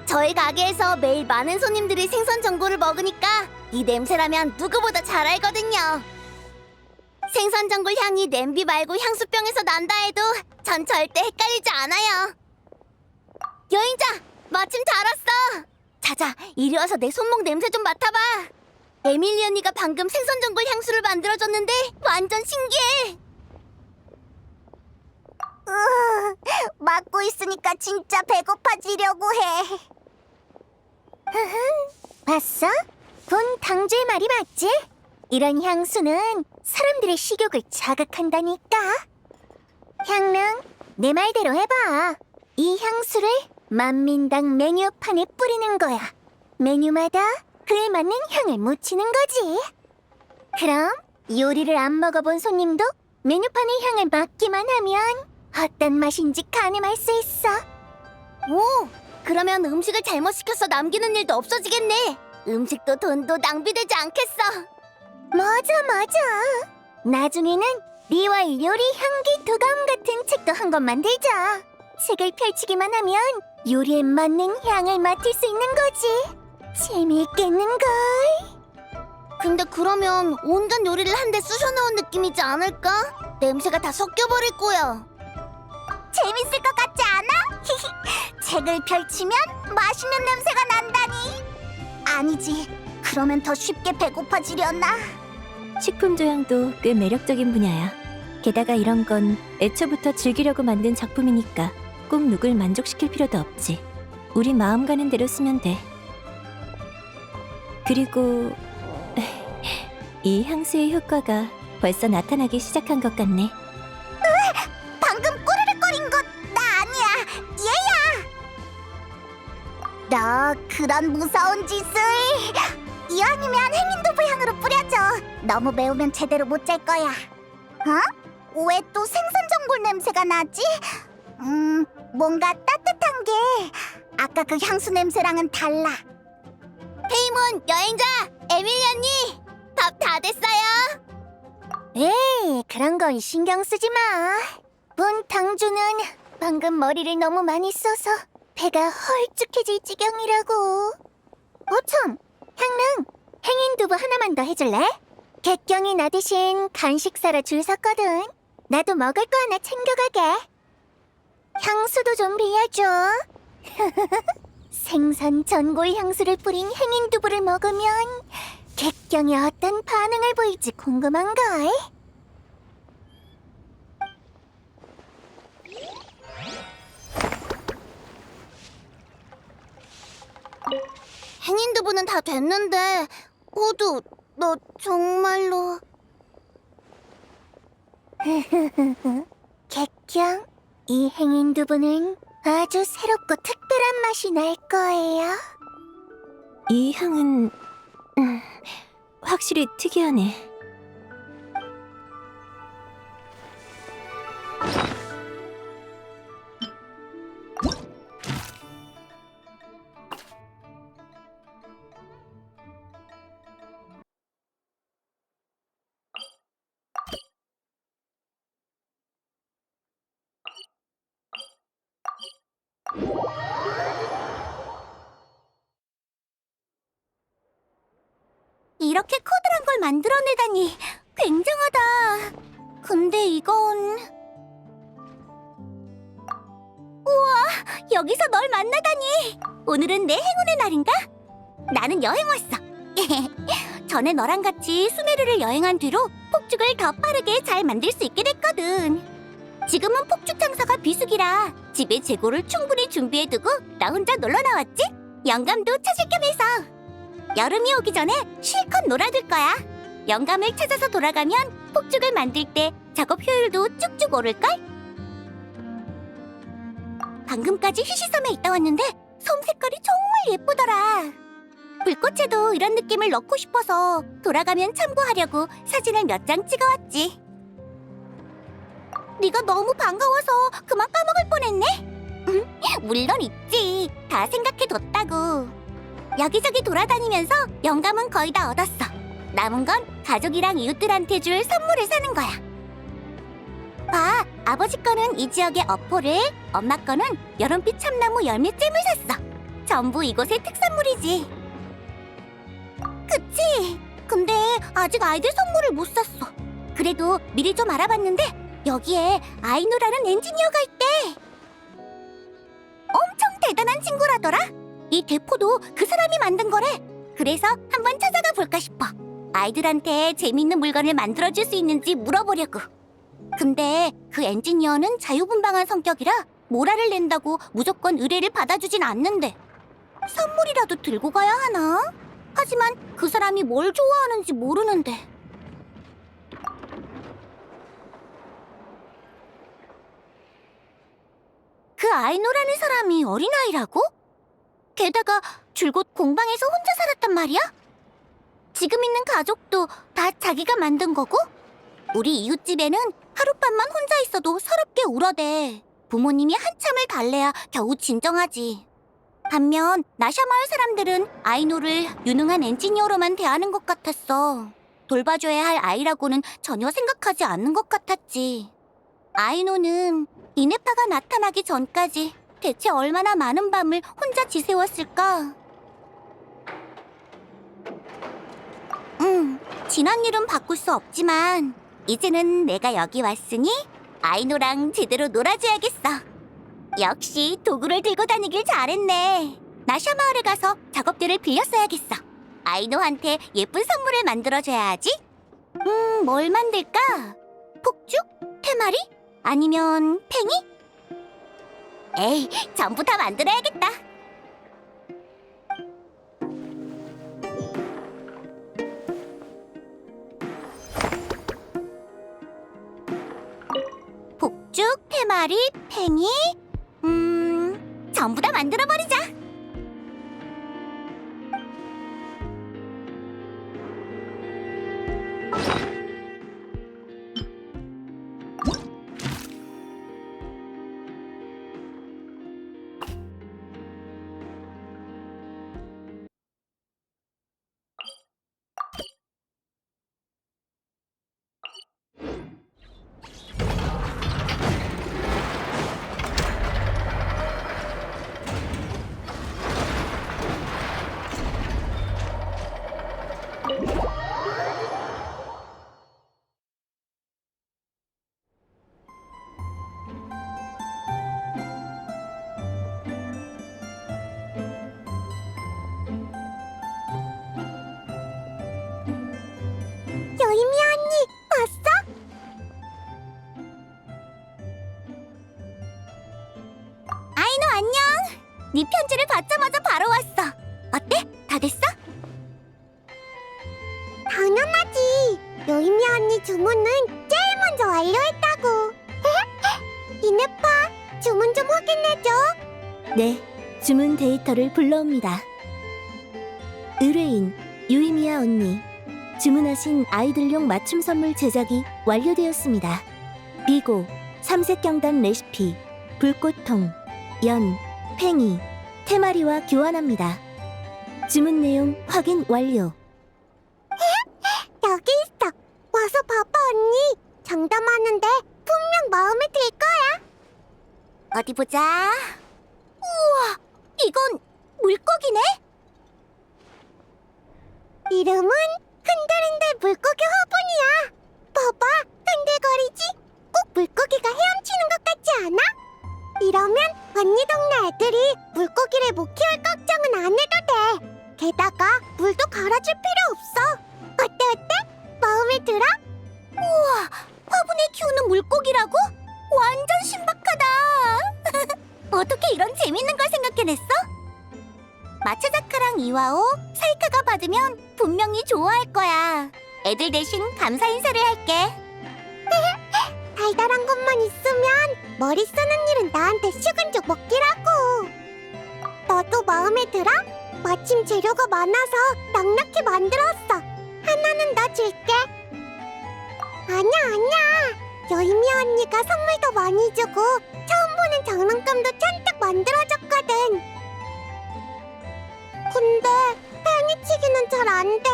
저희 가게에서 매일 많은 손님들이 생선 전골을 먹으니까 이 냄새라면 누구보다 잘 알거든요. 생선 전골 향이 냄비 말고 향수병에서 난다 해도 전 절대 헷갈리지 않아요. 여행자, 마침 잘 왔어. 자자, 이리 와서 내 손목 냄새 좀 맡아봐. 에밀리 언니가 방금 생선 전골 향수를 만들어줬는데 완전 신기해. 맡고 있으니까 진짜 배고파지려고 해. 봤어? 본 당주의 말이 맞지? 이런 향수는 사람들의 식욕을 자극한다니까. 향릉, 내 말대로 해봐. 이 향수를 만민당 메뉴판에 뿌리는 거야. 메뉴마다 그에 맞는 향을 묻히는 거지. 그럼 요리를 안 먹어본 손님도 메뉴판의 향을 맡기만 하면 어떤 맛인지 가늠할 수 있어. 오, 그러면 음식을 잘못 시켜서 남기는 일도 없어지겠네. 음식도 돈도 낭비되지 않겠어. 맞아. 나중에는 리와의 요리 향기 도감 같은 책도 한 권 만들자. 책을 펼치기만 하면 요리에 맞는 향을 맡을 수 있는 거지. 재미있겠는걸? 근데 그러면 온갖 요리를 한데 쑤셔넣은 느낌이지 않을까? 냄새가 다 섞여버릴 거야. 재밌을 것 같지 않아? 책을 펼치면 맛있는 냄새가 난다니. 아니지, 그러면 더 쉽게 배고파지려나? 식품 조향도 꽤 매력적인 분야야. 게다가 이런 건 애초부터 즐기려고 만든 작품이니까 꼭 누굴 만족시킬 필요도 없지. 우리 마음 가는 대로 쓰면 돼. 그리고 이 향수의 효과가 벌써 나타나기 시작한 것 같네. 방금 꼬르륵거린 거 나 아니야, 얘야. 너 그런 무서운 짓을. 이왕이면 행인두부 향으로 뿌려줘. 너무 매우면 제대로 못 잘 거야. 어? 왜 또 생선전골 냄새가 나지? 뭔가 따뜻한 게 아까 그 향수 냄새랑은 달라. 페이몬, 여행자, 에밀리 언니, 밥 다 됐어요? 에이, 그런 건 신경 쓰지 마. 본 당주는 방금 머리를 너무 많이 써서 배가 헐쭉해질 지경이라고. 참, 향릉, 행인두부 하나만 더 해줄래? 객경이 나 대신 간식 사러 줄 섰거든. 나도 먹을 거 하나 챙겨가게. 향수도 좀 빌려줘. 생선 전골 향수를 뿌린 행인두부를 먹으면 객경이 어떤 반응을 보일지 궁금한걸? 행인두부는 다 됐는데 호두, 너 정말로... 객경, 이 행인두부는 아주 새롭고 특별한 맛이 날 거예요. 이 향은 확실히 특이하네. 이렇게 커다란 걸 만들어내다니 굉장하다. 근데 이건... 우와, 여기서 널 만나다니. 오늘은 내 행운의 날인가? 나는 여행 왔어. 전에 너랑 같이 수메르를 여행한 뒤로 폭죽을 더 빠르게 잘 만들 수 있게 됐거든. 지금은 폭죽 장사가 비수기라 집에 재고를 충분히 준비해두고 나 혼자 놀러 나왔지? 영감도 찾을 겸 해서. 여름이 오기 전에 실컷 놀아둘 거야. 영감을 찾아서 돌아가면 폭죽을 만들 때 작업 효율도 쭉쭉 오를걸? 방금까지 히시섬에 있다 왔는데 섬 색깔이 정말 예쁘더라. 불꽃에도 이런 느낌을 넣고 싶어서 돌아가면 참고하려고 사진을 몇 장 찍어왔지. 네가 너무 반가워서 그만 까먹을 뻔했네. 물론 있지. 다 생각해뒀다고. 여기저기 돌아다니면서 영감은 거의 다 얻었어. 남은 건 가족이랑 이웃들한테 줄 선물을 사는 거야. 봐, 아버지 거는 이 지역의 어포를, 엄마 거는 여름빛 참나무 열매잼을 샀어. 전부 이곳의 특산물이지. 그치? 근데 아직 아이들 선물을 못 샀어. 그래도 미리 좀 알아봤는데 여기에 아이노라는 엔지니어가 있대. 엄청 대단한 친구라더라. 이 대포도 그 사람이 만든 거래. 그래서 한번 찾아가 볼까 싶어. 아이들한테 재밌는 물건을 만들어줄 수 있는지 물어보려고. 근데 그 엔지니어는 자유분방한 성격이라 모라를 낸다고 무조건 의뢰를 받아주진 않는데 선물이라도 들고 가야 하나? 하지만 그 사람이 뭘 좋아하는지 모르는데. 그 아이노라는 사람이 어린아이라고? 게다가 줄곧 공방에서 혼자 살았단 말이야? 지금 있는 가족도 다 자기가 만든 거고? 우리 이웃집에는 하룻밤만 혼자 있어도 서럽게 울어대. 부모님이 한참을 달래야 겨우 진정하지. 반면 나샤 마을 사람들은 아이노를 유능한 엔지니어로만 대하는 것 같았어. 돌봐줘야 할 아이라고는 전혀 생각하지 않는 것 같았지. 아이노는 이네파가 나타나기 전까지 대체 얼마나 많은 밤을 혼자 지새웠을까? 지난 일은 바꿀 수 없지만 이제는 내가 여기 왔으니 아이노랑 제대로 놀아줘야겠어. 역시 도구를 들고 다니길 잘했네. 나샤 마을에 가서 작업대를 빌렸어야겠어. 아이노한테 예쁜 선물을 만들어줘야지. 뭘 만들까? 폭죽? 테마리? 아니면 팽이? 에이, 전부 다 만들어야겠다. 폭죽, 테마리, 팽이? 전부 다 만들어버리자. 요이미 언니, 왔어? 아이노 안녕. 네 편지를 받자마자 바로 왔어. 어때? 다 됐어? 당연하지. 요이미 언니 주문은 제일 먼저 완료했다고. 이네파, 주문 좀 확인해줘. 네, 주문 데이터를 불러옵니다. 의뢰인 유이미야 언니, 주문하신 아이들용 맞춤 선물 제작이 완료되었습니다. 비고, 삼색경단 레시피, 불꽃통, 연, 팽이, 테마리와 교환합니다. 주문 내용 확인 완료. 여기 있어. 와서 봐봐 언니. 장담하는데 분명 마음에 들 거야. 어디 보자. 우와, 이건 물고기네? 이름은 흔들흔들 물고기 화분이야. 봐봐, 흔들거리지? 꼭 물고기가 헤엄치는 것 같지 않아? 이러면 언니 동네 애들이 물고기를 못 키울 걱정은 안 해도 돼. 게다가 물도 갈아줄 필요 없어. 어때? 마음에 들어? 우와, 화분에 키우는 물고기라고? 완전 신박하다. 어떻게 이런 재밌는 걸 생각해냈어? 마차자카랑 이와오, 사이카가 받으면 분명히 좋아할 거야. 애들 대신 감사 인사를 할게. 달달한 것만 있으면 머리 쓰는 일은 나한테 식은 죽 먹기라고. 너도 마음에 들어? 마침 재료가 많아서 넉넉히 만들었어. 하나는 너 줄게. 아니야. 요이미 언니가 선물도 많이 주고 처음 보는 장난감도 잔뜩 만들어졌거든. 근데 팽이치기는 잘 안 돼.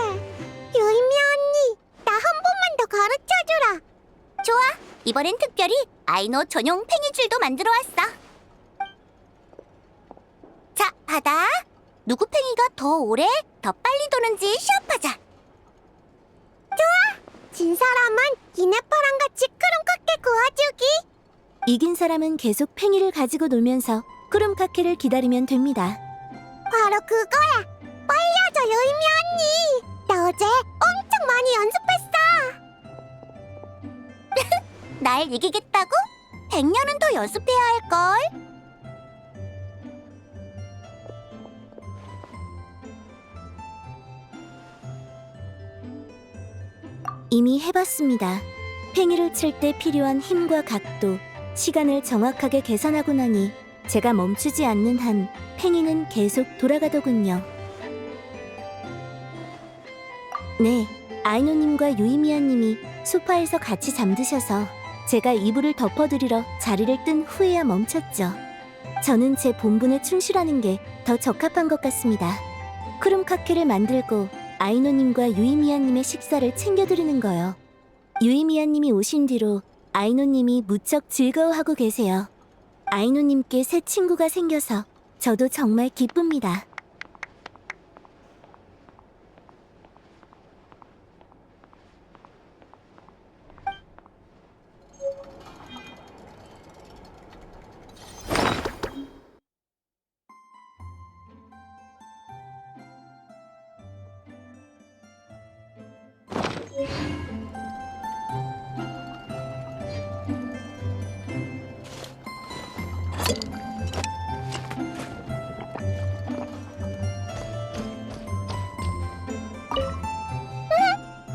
유이미 언니, 나 한 번만 더 가르쳐주라. 좋아, 이번엔 특별히 아이노 전용 팽이줄도 만들어 왔어. 자, 받아. 누구 팽이가 더 오래, 더 빨리 도는지 시합하자. 좋아! 진 사람은 이네파랑 같이 크롬카케 구워주기. 이긴 사람은 계속 팽이를 가지고 놀면서 크룸카케를 기다리면 됩니다. 바로 그거야. 빨리 하자, 유이미 언니. 나 어제 엄청 많이 연습했어. 날 이기겠다고? 100년은 더 연습해야 할걸. 이미 해봤습니다. 팽이를 칠 때 필요한 힘과 각도, 시간을 정확하게 계산하고 나니 제가 멈추지 않는 한 팽이는 계속 돌아가더군요. 네, 아이노님과 유이미야님이 소파에서 같이 잠드셔서 제가 이불을 덮어드리러 자리를 뜬 후에야 멈췄죠. 저는 제 본분에 충실하는 게 더 적합한 것 같습니다. 크룸카케를 만들고 아이노님과 유이미야님의 식사를 챙겨드리는 거요. 유이미야님이 오신 뒤로 아이노님이 무척 즐거워하고 계세요. 아이노님께 새 친구가 생겨서 저도 정말 기쁩니다.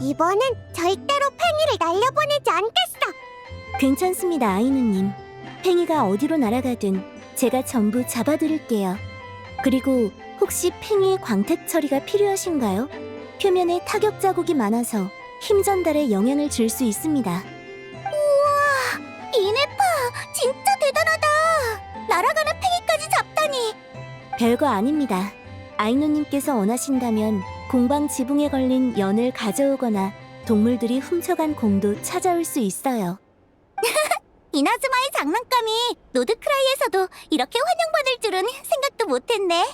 이번엔 절대로 팽이를 날려보내지 않겠어. 괜찮습니다, 아이노님. 팽이가 어디로 날아가든 제가 전부 잡아드릴게요. 그리고 혹시 팽이의 광택 처리가 필요하신가요? 표면에 타격 자국이 많아서 힘 전달에 영향을 줄 수 있습니다. 우와, 이네파 진짜 대단하다. 날아가는 팽이까지 잡다니. 별거 아닙니다. 아이노님께서 원하신다면 공방 지붕에 걸린 연을 가져오거나 동물들이 훔쳐간 공도 찾아올 수 있어요. 이나즈마의 장난감이 노드크라이에서도 이렇게 환영받을 줄은 생각도 못했네.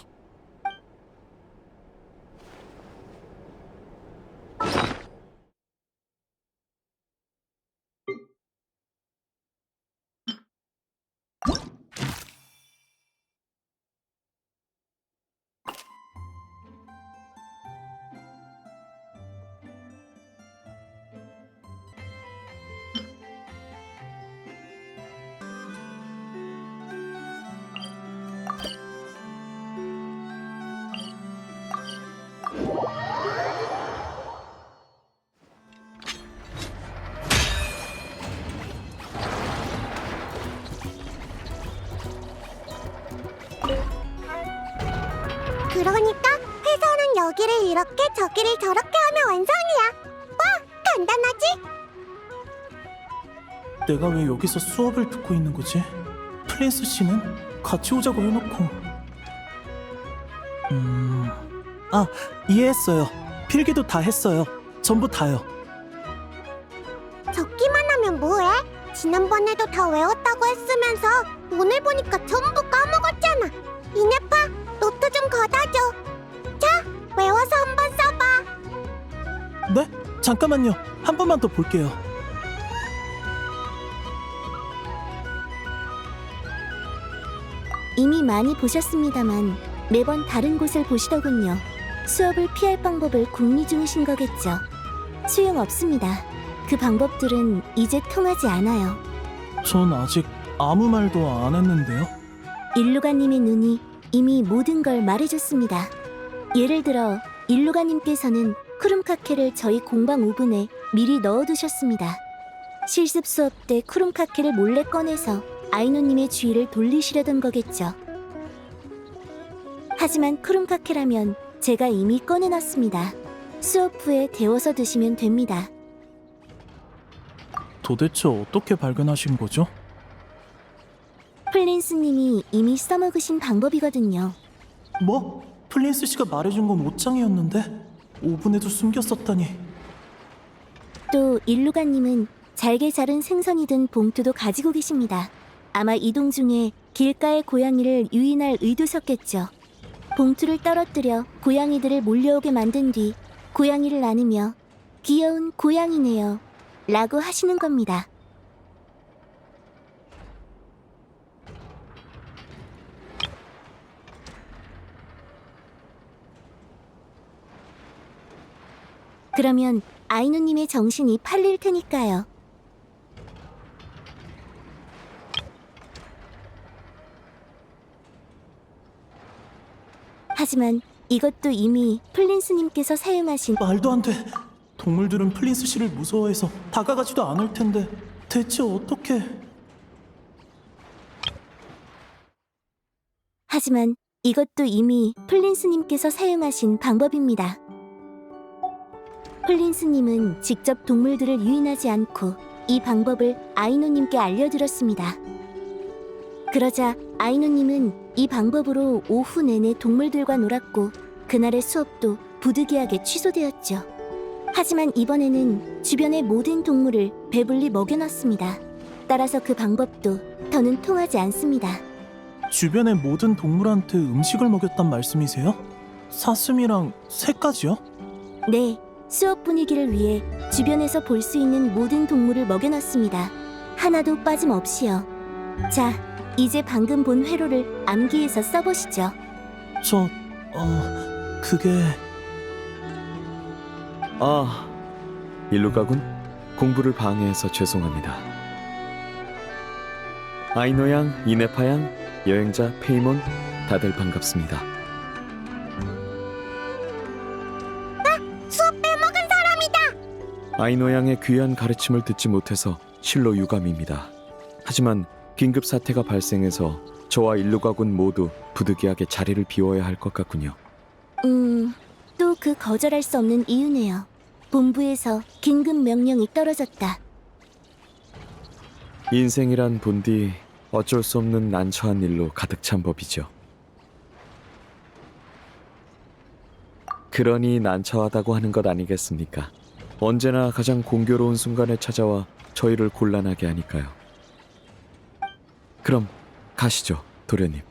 그러니까 회선은 여기를 이렇게 저기를 저렇게 하면 완성이야. 와, 간단하지? 내가 왜 여기서 수업을 듣고 있는 거지? 플린스 씨는 같이 오자고 해놓고. 아, 이해했어요. 필기도 다 했어요. 전부 다요. 적기만 하면 뭐해? 지난번에도 다 외웠다고 했으면서 오늘 보니까 전부 까먹었잖아. 이네파, 노트 좀 걷어줘. 자, 외워서 한번 써봐. 네? 잠깐만요. 한 번만 더 볼게요. 이미 많이 보셨습니다만 매번 다른 곳을 보시더군요. 수업을 피할 방법을 궁리 중이신 거겠죠. 소용없습니다. 그 방법들은 이제 통하지 않아요. 전 아직 아무 말도 안 했는데요. 일루가님의 눈이 이미 모든 걸 말해줬습니다. 예를 들어 일루가님께서는 크룸카케를 저희 공방 오븐에 미리 넣어두셨습니다. 실습 수업 때 크룸카케를 몰래 꺼내서 아이노님의 주의를 돌리시려던 거겠죠. 하지만 크룸카케라면 제가 이미 꺼내놨습니다. 수업 후에 데워서 드시면 됩니다. 도대체 어떻게 발견하신 거죠? 플린스님이 이미 써먹으신 방법이거든요. 뭐? 플린스 씨가 말해준 건 옷장이었는데 오븐에도 숨겼었다니. 또 일루가님은 잘게 자른 생선이 든 봉투도 가지고 계십니다. 아마 이동 중에 길가의 고양이를 유인할 의도셨겠죠. 봉투를 떨어뜨려 고양이들을 몰려오게 만든 뒤 고양이를 안으며 귀여운 고양이네요 라고 하시는 겁니다. 그러면 아이노님의 정신이 팔릴 테니까요. 하지만 이것도 이미 플린스님께서 사용하신 말도 안 돼. 동물들은 플린스 씨를 무서워해서 다가가지도 않을 텐데 대체 어떻게... 하지만 이것도 이미 플린스님께서 사용하신 방법입니다. 플린스님은 직접 동물들을 유인하지 않고 이 방법을 아이노님께 알려드렸습니다. 그러자 아이노님은 이 방법으로 오후 내내 동물들과 놀았고 그날의 수업도 부득이하게 취소되었죠. 하지만 이번에는 주변의 모든 동물을 배불리 먹여놨습니다. 따라서 그 방법도 더는 통하지 않습니다. 주변의 모든 동물한테 음식을 먹였단 말씀이세요? 사슴이랑 새까지요? 네, 수업 분위기를 위해 주변에서 볼 수 있는 모든 동물을 먹여놨습니다. 하나도 빠짐없이요. 자, 이제 방금 본 회로를 암기해서 써보시죠. 그게... 아, 일루가군. 공부를 방해해서 죄송합니다. 아이노양, 이네파양, 여행자 페이몬, 다들 반갑습니다. 수업 빼먹은 사람이다! 아이노양의 귀한 가르침을 듣지 못해서 실로 유감입니다. 하지만 긴급 사태가 발생해서 저와 일루가군 모두 부득이하게 자리를 비워야 할 것 같군요. 또 그 거절할 수 없는 이유네요. 본부에서 긴급 명령이 떨어졌다. 인생이란 본디 어쩔 수 없는 난처한 일로 가득 찬 법이죠. 그러니 난처하다고 하는 것 아니겠습니까? 언제나 가장 공교로운 순간에 찾아와 저희를 곤란하게 하니까요. 그럼 가시죠, 도련님.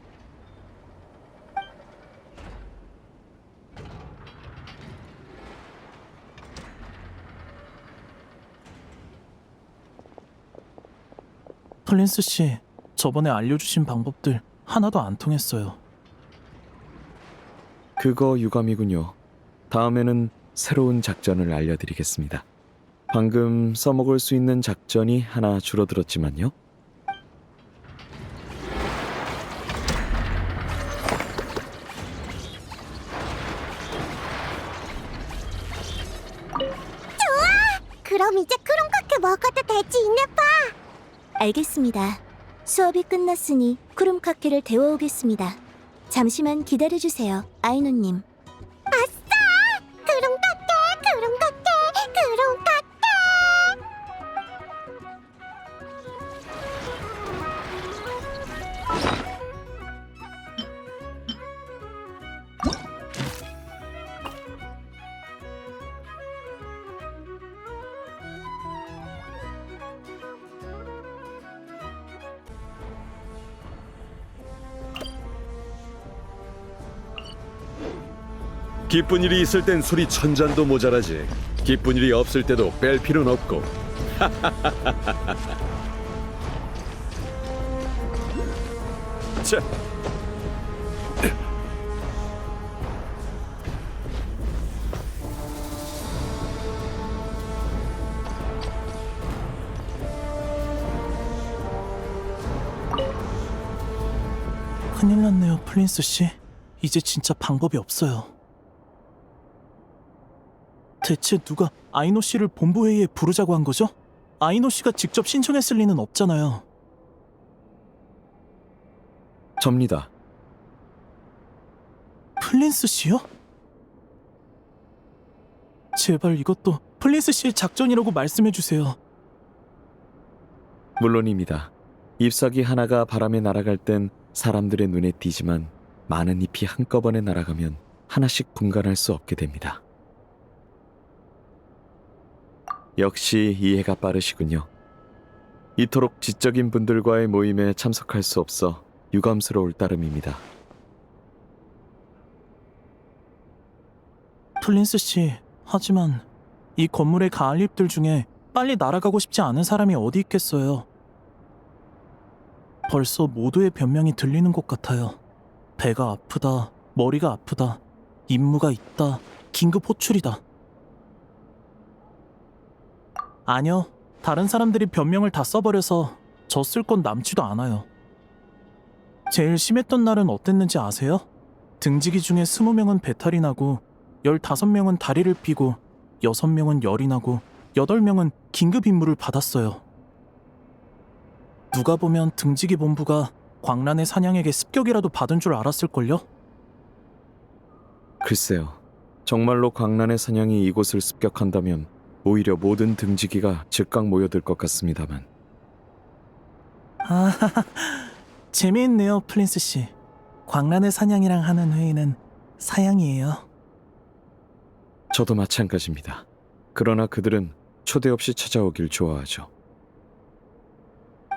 플린스 씨, 저번에 알려주신 방법들 하나도 안 통했어요. 그거 유감이군요. 다음에는 새로운 작전을 알려드리겠습니다. 방금 써먹을 수 있는 작전이 하나 줄어들었지만요. 그럼 이제 크롬카케 먹어도 되지, 이네파? 알겠습니다. 수업이 끝났으니 크롬카케를 데워오겠습니다. 잠시만 기다려주세요, 아이노님. 아싸! 크롬카케, 크롬카케, 크롬카케! 기쁜 일이 있을 땐 술이 1000잔도 모자라지. 기쁜 일이 없을 때도 뺄 필요는 없고. 자. 큰일 났네요, 플린스 씨. 이제 진짜 방법이 없어요. 대체 누가 아이노 씨를 본부회의에 부르자고 한 거죠? 아이노 씨가 직접 신청했을 리는 없잖아요. 접니다. 플린스 씨요? 제발 이것도 플린스 씨의 작전이라고 말씀해 주세요. 물론입니다. 잎사귀 하나가 바람에 날아갈 땐 사람들의 눈에 띄지만 많은 잎이 한꺼번에 날아가면 하나씩 분간할 수 없게 됩니다. 역시 이해가 빠르시군요. 이토록 지적인 분들과의 모임에 참석할 수 없어 유감스러울 따름입니다. 플린스 씨, 하지만 이 건물의 가을잎들 중에 빨리 날아가고 싶지 않은 사람이 어디 있겠어요. 벌써 모두의 변명이 들리는 것 같아요. 배가 아프다, 머리가 아프다, 임무가 있다, 긴급 호출이다. 아니요, 다른 사람들이 변명을 다 써버려서 저 쓸 건 남지도 않아요. 제일 심했던 날은 어땠는지 아세요? 등지기 중에 20명은 배탈이 나고 15명은 다리를 삐고 6명은 열이 나고 8명은 긴급 임무를 받았어요. 누가 보면 등지기 본부가 광란의 사냥에게 습격이라도 받은 줄 알았을걸요? 글쎄요. 정말로 광란의 사냥이 이곳을 습격한다면 오히려 모든 등지기가 즉각 모여들 것 같습니다만. 아, 재미있네요, 플린스 씨. 광란의 사냥이랑 하는 회의는 사양이에요. 저도 마찬가지입니다. 그러나 그들은 초대 없이 찾아오길 좋아하죠.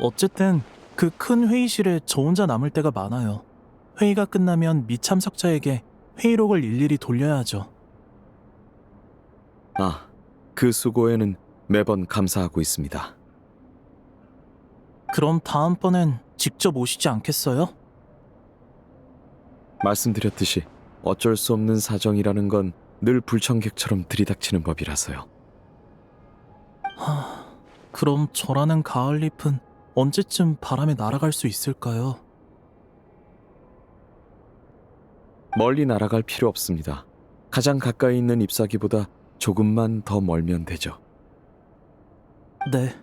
어쨌든 그 큰 회의실에 저 혼자 남을 때가 많아요. 회의가 끝나면 미참석자에게 회의록을 일일이 돌려야 하죠. 아, 그 수고에는 매번 감사하고 있습니다. 그럼 다음번엔 직접 오시지 않겠어요? 말씀드렸듯이 어쩔 수 없는 사정이라는 건 늘 불청객처럼 들이닥치는 법이라서요. 그럼 저라는 가을잎은 언제쯤 바람에 날아갈 수 있을까요? 멀리 날아갈 필요 없습니다. 가장 가까이 있는 잎사귀보다 조금만 더 멀면 되죠. 네.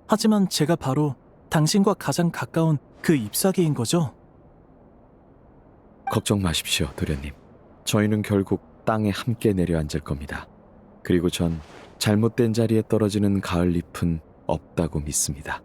하지만 제가 바로 당신과 가장 가까운 그 잎사귀인 거죠? 걱정 마십시오, 도련님. 저희는 결국 땅에 함께 내려앉을 겁니다. 그리고 전 잘못된 자리에 떨어지는 가을잎은 없다고 믿습니다.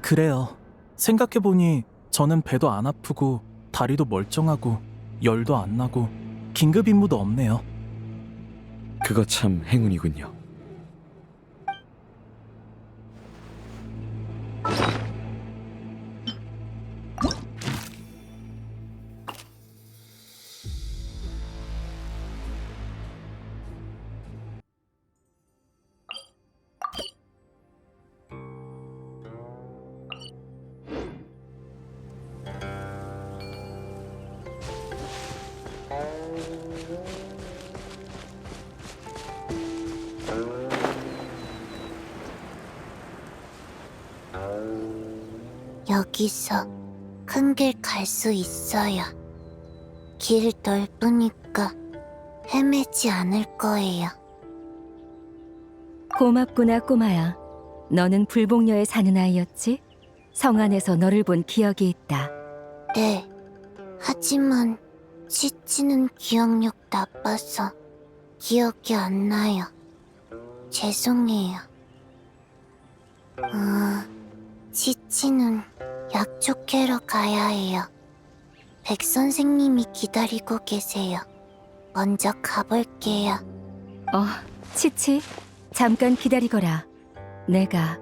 그래요. 생각해보니 저는 배도 안 아프고 다리도 멀쩡하고 열도 안 나고 긴급 임무도 없네요. 그거 참 행운이군요. 여기서 큰 길 갈 수 있어요. 길 넓으니까 헤매지 않을 거예요. 고맙구나, 꼬마야. 너는 불복녀에 사는 아이였지? 성 안에서 너를 본 기억이 있다. 네. 하지만 치치는 기억력 나빠서 기억이 안 나요. 죄송해요. 치치는 약초 캐러 가야 해요. 백 선생님이 기다리고 계세요. 먼저 가볼게요. 치치, 잠깐 기다리거라. 내가...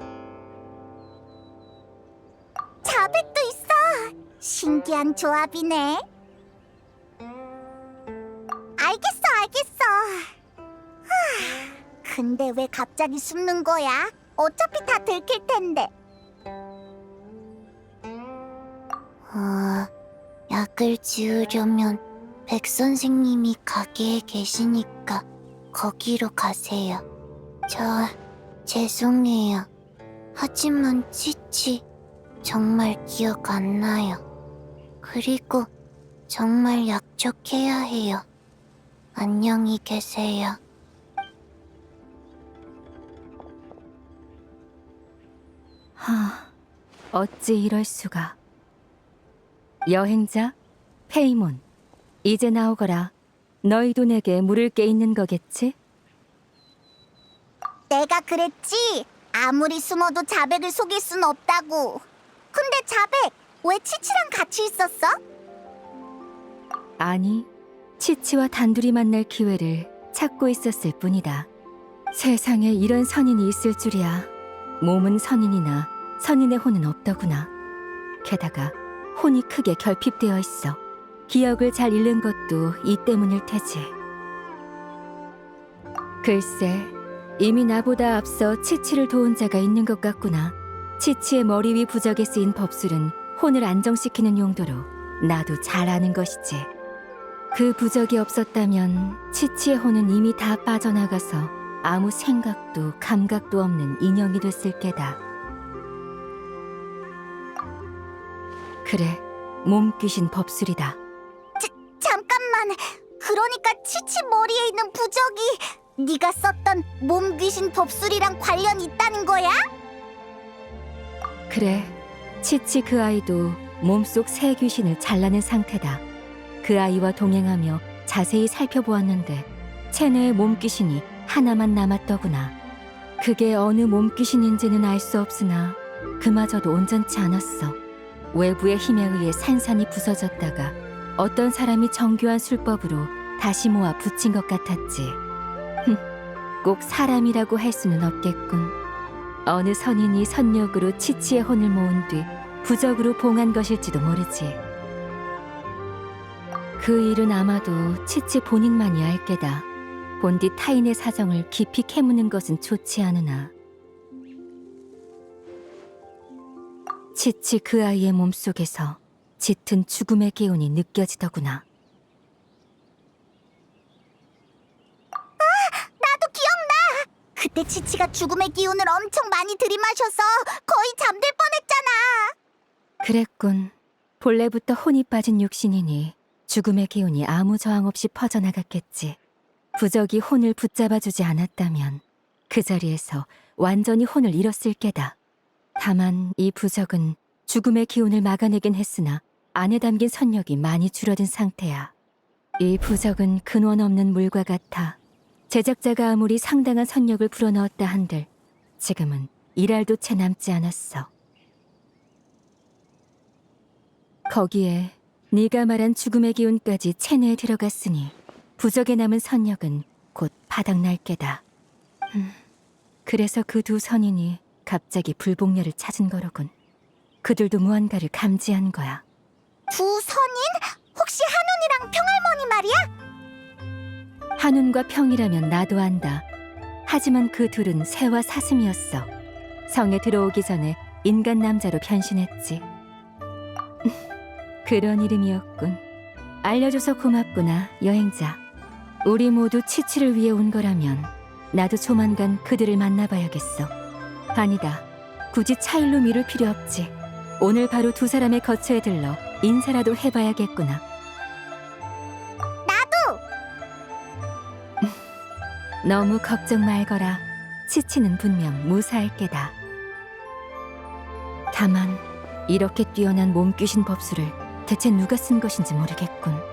자백도 있어! 신기한 조합이네. 알겠어. 근데 왜 갑자기 숨는 거야? 어차피 다 들킬 텐데. 약을 지으려면 백 선생님이 가게에 계시니까 거기로 가세요. 죄송해요. 하지만 치치 정말 기억 안 나요. 그리고 정말 약속해야 해요. 안녕히 계세요. 어찌 이럴 수가. 여행자, 페이몬, 이제 나오거라. 너희도 내게 물을 게 있는 거겠지? 내가 그랬지. 아무리 숨어도 자백을 속일 순 없다고. 근데 자백, 왜 치치랑 같이 있었어? 아니, 치치와 단둘이 만날 기회를 찾고 있었을 뿐이다. 세상에 이런 선인이 있을 줄이야. 몸은 선인이나 선인의 혼은 없더구나. 게다가 혼이 크게 결핍되어 있어. 기억을 잘 잃는 것도 이 때문일 테지. 글쎄, 이미 나보다 앞서 치치를 도운 자가 있는 것 같구나. 치치의 머리 위 부적에 쓰인 법술은 혼을 안정시키는 용도로 나도 잘 아는 것이지. 그 부적이 없었다면 치치의 혼은 이미 다 빠져나가서 아무 생각도 감각도 없는 인형이 됐을 게다. 그래, 몸귀신 법술이다. 잠깐만. 그러니까 치치 머리에 있는 부적이 네가 썼던 몸귀신 법술이랑 관련이 있다는 거야? 그래, 치치 그 아이도 몸속 새 귀신을 잘라낸 상태다. 그 아이와 동행하며 자세히 살펴보았는데 체내의 몸귀신이 하나만 남았더구나. 그게 어느 몸귀신인지는 알 수 없으나 그마저도 온전치 않았어. 외부의 힘에 의해 산산이 부서졌다가 어떤 사람이 정교한 술법으로 다시 모아 붙인 것 같았지. 꼭 사람이라고 할 수는 없겠군. 어느 선인이 선력으로 치치의 혼을 모은 뒤 부적으로 봉한 것일지도 모르지. 그 일은 아마도 치치 본인만이 알 게다. 본디 타인의 사정을 깊이 캐무는 것은 좋지 않으나 치치 그 아이의 몸속에서 짙은 죽음의 기운이 느껴지더구나. 나도 기억나. 그때 치치가 죽음의 기운을 엄청 많이 들이마셔서 거의 잠들 뻔했잖아. 그랬군. 본래부터 혼이 빠진 육신이니 죽음의 기운이 아무 저항 없이 퍼져나갔겠지. 부적이 혼을 붙잡아주지 않았다면 그 자리에서 완전히 혼을 잃었을 게다. 다만 이 부적은 죽음의 기운을 막아내긴 했으나 안에 담긴 선력이 많이 줄어든 상태야. 이 부적은 근원 없는 물과 같아. 제작자가 아무리 상당한 선력을 불어넣었다 한들 지금은 1알도 채 남지 않았어. 거기에 네가 말한 죽음의 기운까지 체내에 들어갔으니 부적에 남은 선력은 곧 바닥날 게다. 그래서 그 두 선인이 갑자기 불복녀를 찾은 거로군. 그들도 무언가를 감지한 거야. 두 선인? 혹시 한운이랑 평할머니 말이야? 한운과 평이라면 나도 안다. 하지만 그 둘은 새와 사슴이었어. 성에 들어오기 전에 인간 남자로 변신했지. 그런 이름이었군. 알려줘서 고맙구나, 여행자. 우리 모두 치치를 위해 온 거라면 나도 조만간 그들을 만나봐야겠어. 아니다, 굳이 차일로 미룰 필요 없지. 오늘 바로 두 사람의 거처에 들러 인사라도 해봐야겠구나. 나도! 너무 걱정 말거라. 치치는 분명 무사할 게다. 다만 이렇게 뛰어난 몸귀신 법술을 대체 누가 쓴 것인지 모르겠군.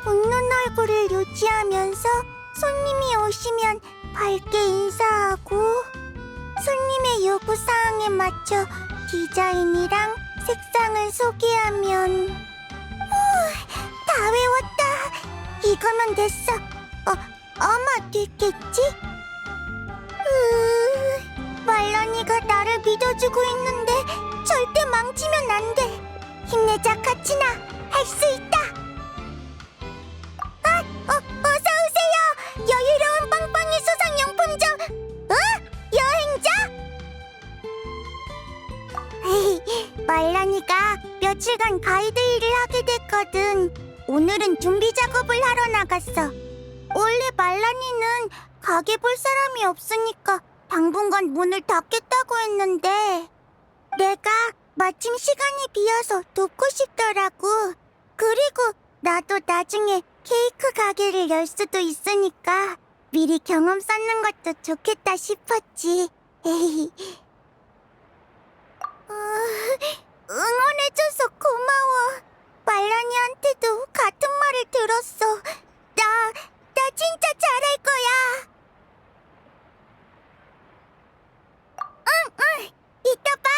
웃는 얼굴을 유지하면서 손님이 오시면 밝게 인사하고 손님의 요구사항에 맞춰 디자인이랑 색상을 소개하면 다 외웠다. 이거면 됐어. 아마 됐겠지? 말란이가 나를 믿어주고 있는데 절대 망치면 안 돼. 힘내자, 카치나. 할 수 있다. 어서 오세요. 여유로운 빵빵이 수상용품점. 여행자? 말란이가 며칠간 가이드 일을 하게 됐거든. 오늘은 준비 작업을 하러 나갔어. 원래 말란이는 가게 볼 사람이 없으니까 당분간 문을 닫겠다고 했는데 내가 마침 시간이 비어서 돕고 싶더라고. 그리고 나도 나중에 케이크 가게를 열 수도 있으니까 미리 경험 쌓는 것도 좋겠다 싶었지. 응원해줘서 고마워. 말란이한테도 같은 말을 들었어. 나 진짜 잘할 거야. 응, 이따 봐.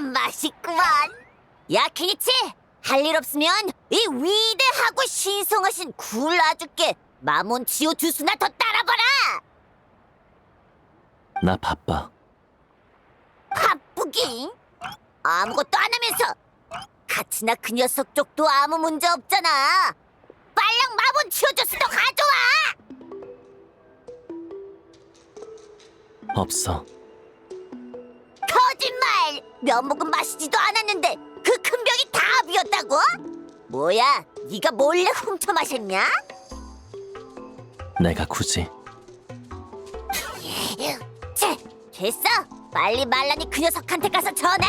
맛있구만. 야, 키니치! 할 일 없으면 이 위대하고 신성하신 굴 아주께 마몬치오 주스나 더 따라봐라! 나 바빠. 바쁘긴? 아무것도 안 하면서 가치나 그 녀석 쪽도 아무 문제 없잖아. 빨랑 마몬치오 주스도 가져와! 없어. 거짓말! 몇 모금 마시지도 않았는데 그 큰 병이 다 비었다고? 뭐야, 네가 몰래 훔쳐 마셨냐? 내가 굳이. 채, 됐어! 빨리 말란이 그 녀석한테 가서 전해!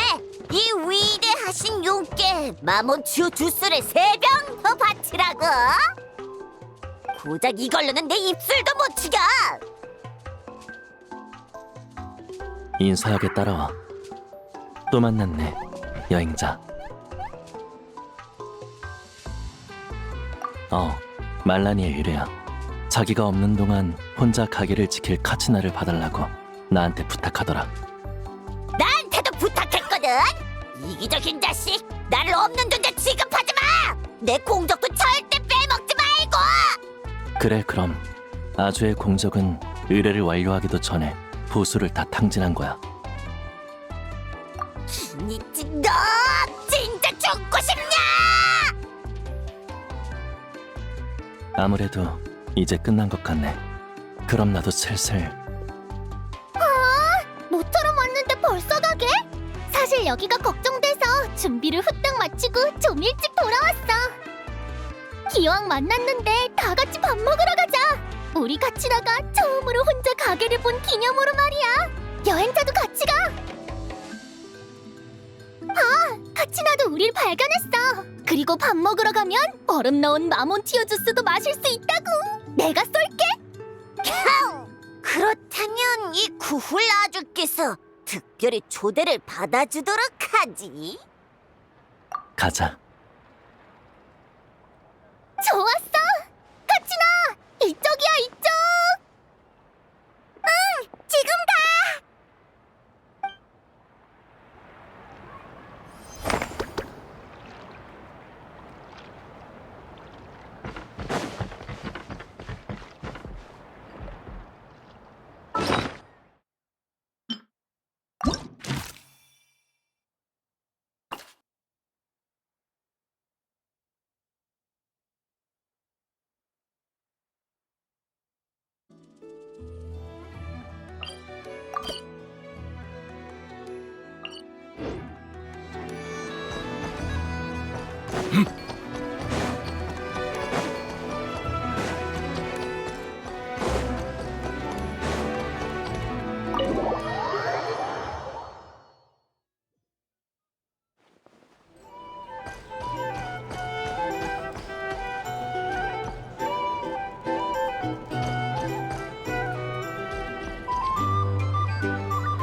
이 위대하신 용께 마몬치오 주스를 3병 더 바치라고! 고작 이걸로는 내 입술도 못 죽여! 인사하게 따라와. 또 만났네, 여행자. 말라니의 의뢰야. 자기가 없는 동안 혼자 가게를 지킬 카치나를 봐달라고 나한테 부탁하더라. 나한테도 부탁했거든! 이기적인 자식! 나를 없는 존재 취급하지 마! 내 공적도 절대 빼먹지 말고! 그래, 그럼 아주의 공적은 의뢰를 완료하기도 전에 보수를 다 탕진한 거야. 키니치, 너 진짜 죽고 싶냐? 아무래도 이제 끝난 것 같네. 그럼 나도 슬슬. 모처럼 왔는데 벌써 가게? 사실 여기가 걱정돼서 준비를 후딱 마치고 좀 일찍 돌아왔어. 기왕 만났는데 다 같이 밥 먹으러 가자. 우리 카치나가 처음으로 혼자 가게를 본 기념으로 말이야. 여행자도 같이 가. 카치나도 우릴 발견했어. 그리고 밥 먹으러 가면 얼음 넣은 마몬티오 주스도 마실 수 있다고. 내가 쏠게. 그렇다면 이 구훌 아주께서 특별히 초대를 받아주도록 하지. 가자. 좋았어. 카치나, 이쪽이야, 이쪽. 응, 지금 가.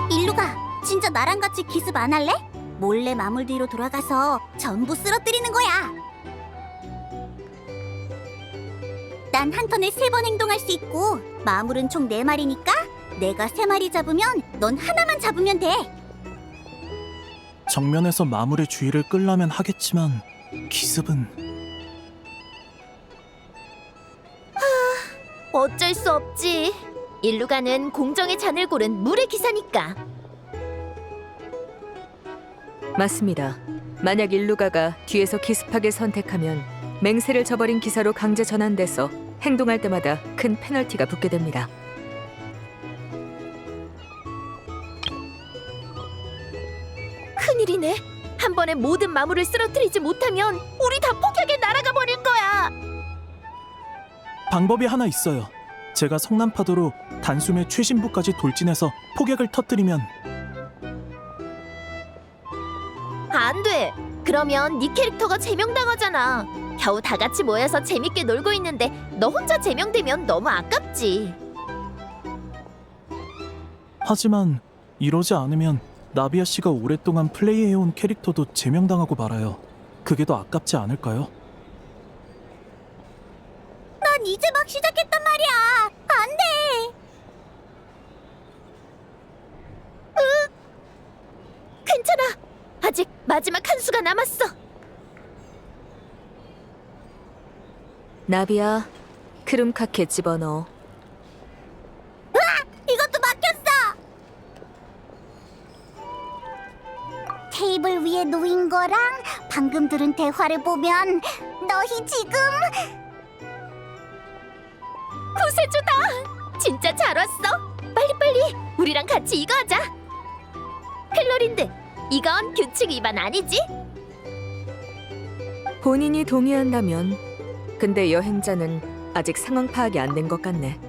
일루가 진짜 나랑 같이 기습 안 할래? 몰래 마물 뒤로 돌아가서 전부 쓰러뜨리는 거야. 난 한 턴에 3번 행동할 수 있고 마물은 총 4마리니까 내가 3마리 잡으면 넌 하나만 잡으면 돼. 정면에서 마물의 주의를 끌려면 하겠지만 기습은 어쩔 수 없지. 일루가는 공정의 잔을 고른 물의 기사니까. 맞습니다. 만약 일루가가 뒤에서 기습하게 선택하면 맹세를 저버린 기사로 강제 전환돼서 행동할 때마다 큰 페널티가 붙게 됩니다. 큰일이네. 한 번에 모든 마물을 쓰러뜨리지 못하면 우리 다 폭격에 날아가 버릴 거야. 방법이 하나 있어요. 제가 성난파도로 단숨에 최신부까지 돌진해서 폭격을 터뜨리면 안 돼. 그러면 네 캐릭터가 제명당하잖아. 겨우 다 같이 모여서 재밌게 놀고 있는데 너 혼자 제명되면 너무 아깝지. 하지만 이러지 않으면 나비아 씨가 오랫동안 플레이해온 캐릭터도 제명당하고 말아요. 그게 더 아깝지 않을까요? 난 이제 막 시작했단 말이야. 안 돼. 괜찮아. 아직 마지막 한 수가 남았어. 나비야, 크룸카케 집어넣어. 이것도 막혔어. 테이블 위에 놓인 거랑 방금 들은 대화를 보면 너희 지금 구세주다. 진짜 잘 왔어. 빨리빨리 우리랑 같이 이거 하자. 클로린드, 이건 규칙 위반 아니지? 본인이 동의한다면. 근데 여행자는 아직 상황 파악이 안 된 것 같네.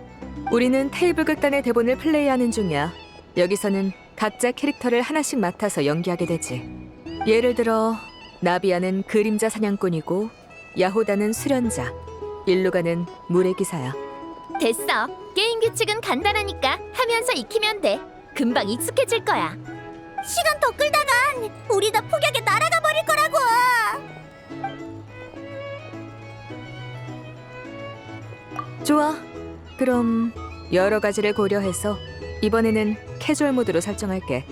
우리는 테이블 극단의 대본을 플레이하는 중이야. 여기서는 각자 캐릭터를 하나씩 맡아서 연기하게 되지. 예를 들어 나비아는 그림자 사냥꾼이고 야호다는 수련자, 일루가는 물의 기사야. 됐어. 게임 규칙은 간단하니까 하면서 익히면 돼. 금방 익숙해질 거야. 시간 더 끌다간 우리 다 폭격에 날아가 버릴 거라고. 좋아. 그럼 여러 가지를 고려해서 이번에는 캐주얼 모드로 설정할게.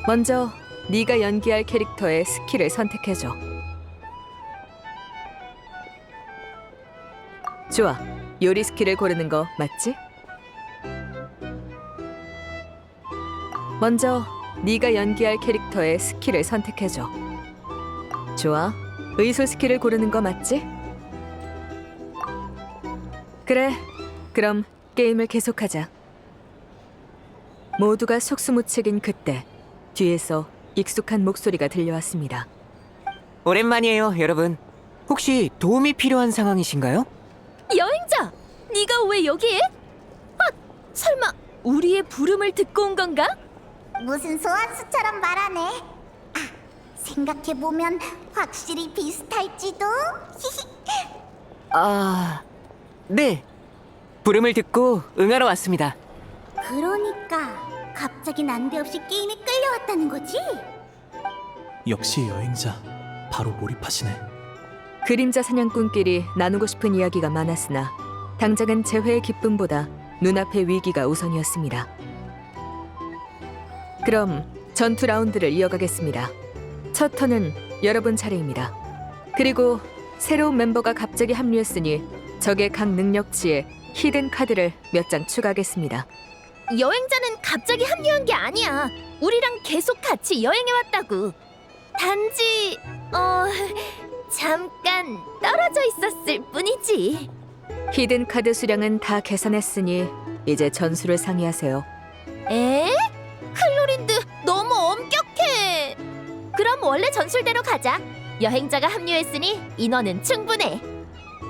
먼저 네가 연기할 캐릭터의 스킬을 선택해줘. 좋아. 요리 스킬을 고르는 거 맞지? 먼저 네가 연기할 캐릭터의 스킬을 선택해줘. 좋아. 의술 스킬을 고르는 거 맞지? 그래. 그럼 게임을 계속하자. 모두가 속수무책인 그때 뒤에서 익숙한 목소리가 들려왔습니다. 오랜만이에요, 여러분. 혹시 도움이 필요한 상황이신가요? 여행자, 네가 왜 여기에? 아, 설마 우리의 부름을 듣고 온 건가? 무슨 소환수처럼 말하네. 아, 생각해보면 확실히 비슷할지도. 아, 네. 부름을 듣고 응하러 왔습니다. 그러니까 갑자기 난데없이 게임에 끌려왔다는 거지? 역시 여행자. 바로 몰입하시네. 그림자 사냥꾼끼리 나누고 싶은 이야기가 많았으나 당장은 재회의 기쁨보다 눈앞의 위기가 우선이었습니다. 그럼 전투 라운드를 이어가겠습니다. 첫 턴은 여러분 차례입니다. 그리고 새로운 멤버가 갑자기 합류했으니 적의 각 능력치에 히든 카드를 몇 장 추가하겠습니다. 여행자는 갑자기 합류한 게 아니야. 우리랑 계속 같이 여행해 왔다고. 단지 잠깐 떨어져 있었을 뿐이지. 히든 카드 수량은 다 계산했으니 이제 전수를 상의하세요. 에? 클로린드 너무 엄격해. 그럼 원래 전술대로 가자. 여행자가 합류했으니 인원은 충분해.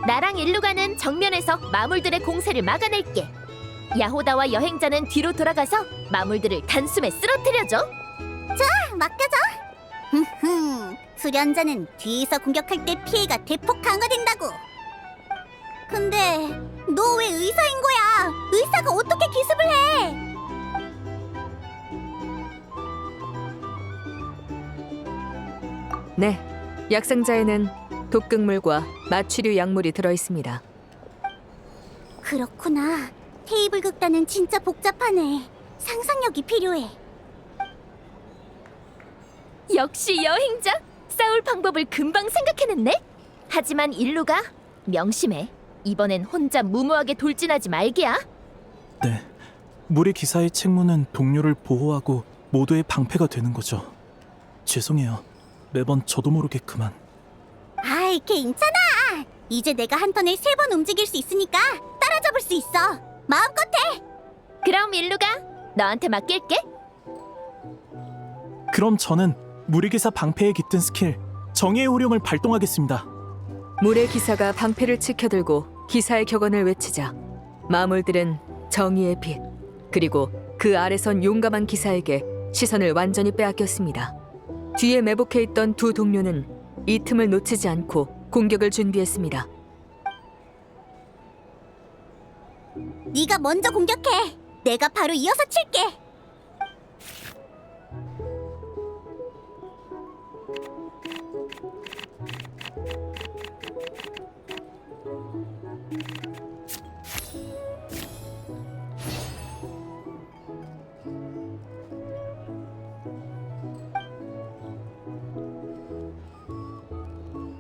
나랑 일루가는 정면에서 마물들의 공세를 막아낼게. 야호다와 여행자는 뒤로 돌아가서 마물들을 단숨에 쓰러뜨려줘. 자, 맡겨줘. 수련자는 뒤에서 공격할 때 피해가 대폭 강화된다고. 근데 너 왜 의사인 거야? 의사가 어떻게 기습을 해? 네, 약상자에는 독극물과 마취류 약물이 들어있습니다. 그렇구나. 테이블 극단은 진짜 복잡하네. 상상력이 필요해. 역시 여행자. 싸울 방법을 금방 생각해냈네. 하지만 일루가 명심해. 이번엔 혼자 무모하게 돌진하지 말기야. 네, 무리 기사의 책무는 동료를 보호하고 모두의 방패가 되는 거죠. 죄송해요. 매번 저도 모르게 그만. 아이, 괜찮아. 이제 내가 한 턴에 3번 움직일 수 있으니까 따라잡을 수 있어. 마음껏 해. 그럼 일루가 너한테 맡길게. 그럼 저는 무리기사 방패에 깃든 스킬 정의의 호령을 발동하겠습니다. 물의 기사가 방패를 치켜들고 기사의 격언을 외치자 마물들은 정의의 빛 그리고 그 아래선 용감한 기사에게 시선을 완전히 빼앗겼습니다. 뒤에 매복해 있던 두 동료는 이 틈을 놓치지 않고 공격을 준비했습니다. 네가 먼저 공격해. 내가 바로 이어서 칠게.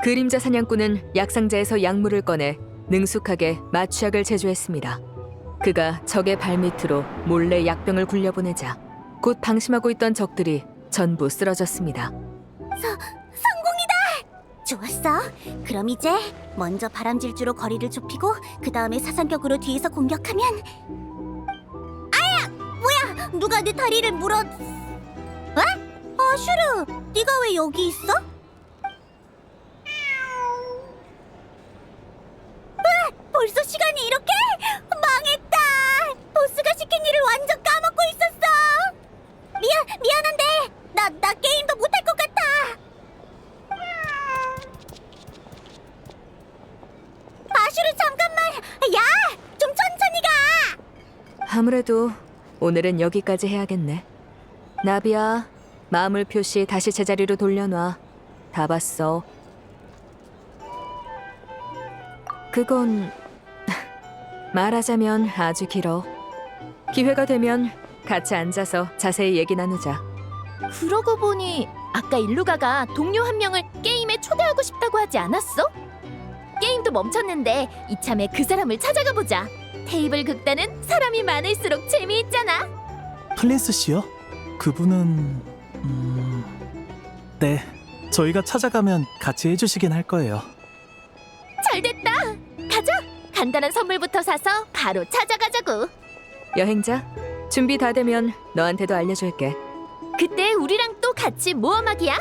그림자 사냥꾼은 약상자에서 약물을 꺼내 능숙하게 마취약을 제조했습니다. 그가 적의 발밑으로 몰래 약병을 굴려보내자 곧 방심하고 있던 적들이 전부 쓰러졌습니다. 성공이다! 좋았어. 그럼 이제 먼저 바람질주로 거리를 좁히고 그 다음에 사상격으로 뒤에서 공격하면 아야! 뭐야! 누가 내 다리를 물어... 어? 슈르! 네가 왜 여기 있어? 벌써 시간이 이렇게? 망했다! 보스가 시킨 일을 완전 까먹고 있었어! 미안한데 나 게임도 못할 것 같아! 아슈르 잠깐만! 야! 좀 천천히 가! 아무래도 오늘은 여기까지 해야겠네. 나비야, 마물 표시 다시 제자리로 돌려놔. 다 봤어. 그건 말하자면 아주 길어. 기회가 되면 같이 앉아서 자세히 얘기 나누자. 그러고 보니 아까 일루가가 동료 한 명을 게임에 초대하고 싶다고 하지 않았어? 게임도 멈췄는데 이참에 그 사람을 찾아가 보자. 테이블 극단은 사람이 많을수록 재미있잖아. 플린스 씨요? 그분은... 네, 저희가 찾아가면 같이 해주시긴 할 거예요. 잘됐다. 가자. 간단한 선물부터 사서 바로 찾아가자고. 여행자, 준비 다 되면 너한테도 알려줄게. 그때 우리랑 또 같이 모험하기야.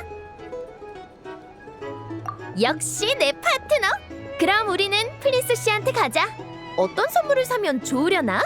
역시 내 파트너. 그럼 우리는 플리스 씨한테 가자. 어떤 선물을 사면 좋으려나?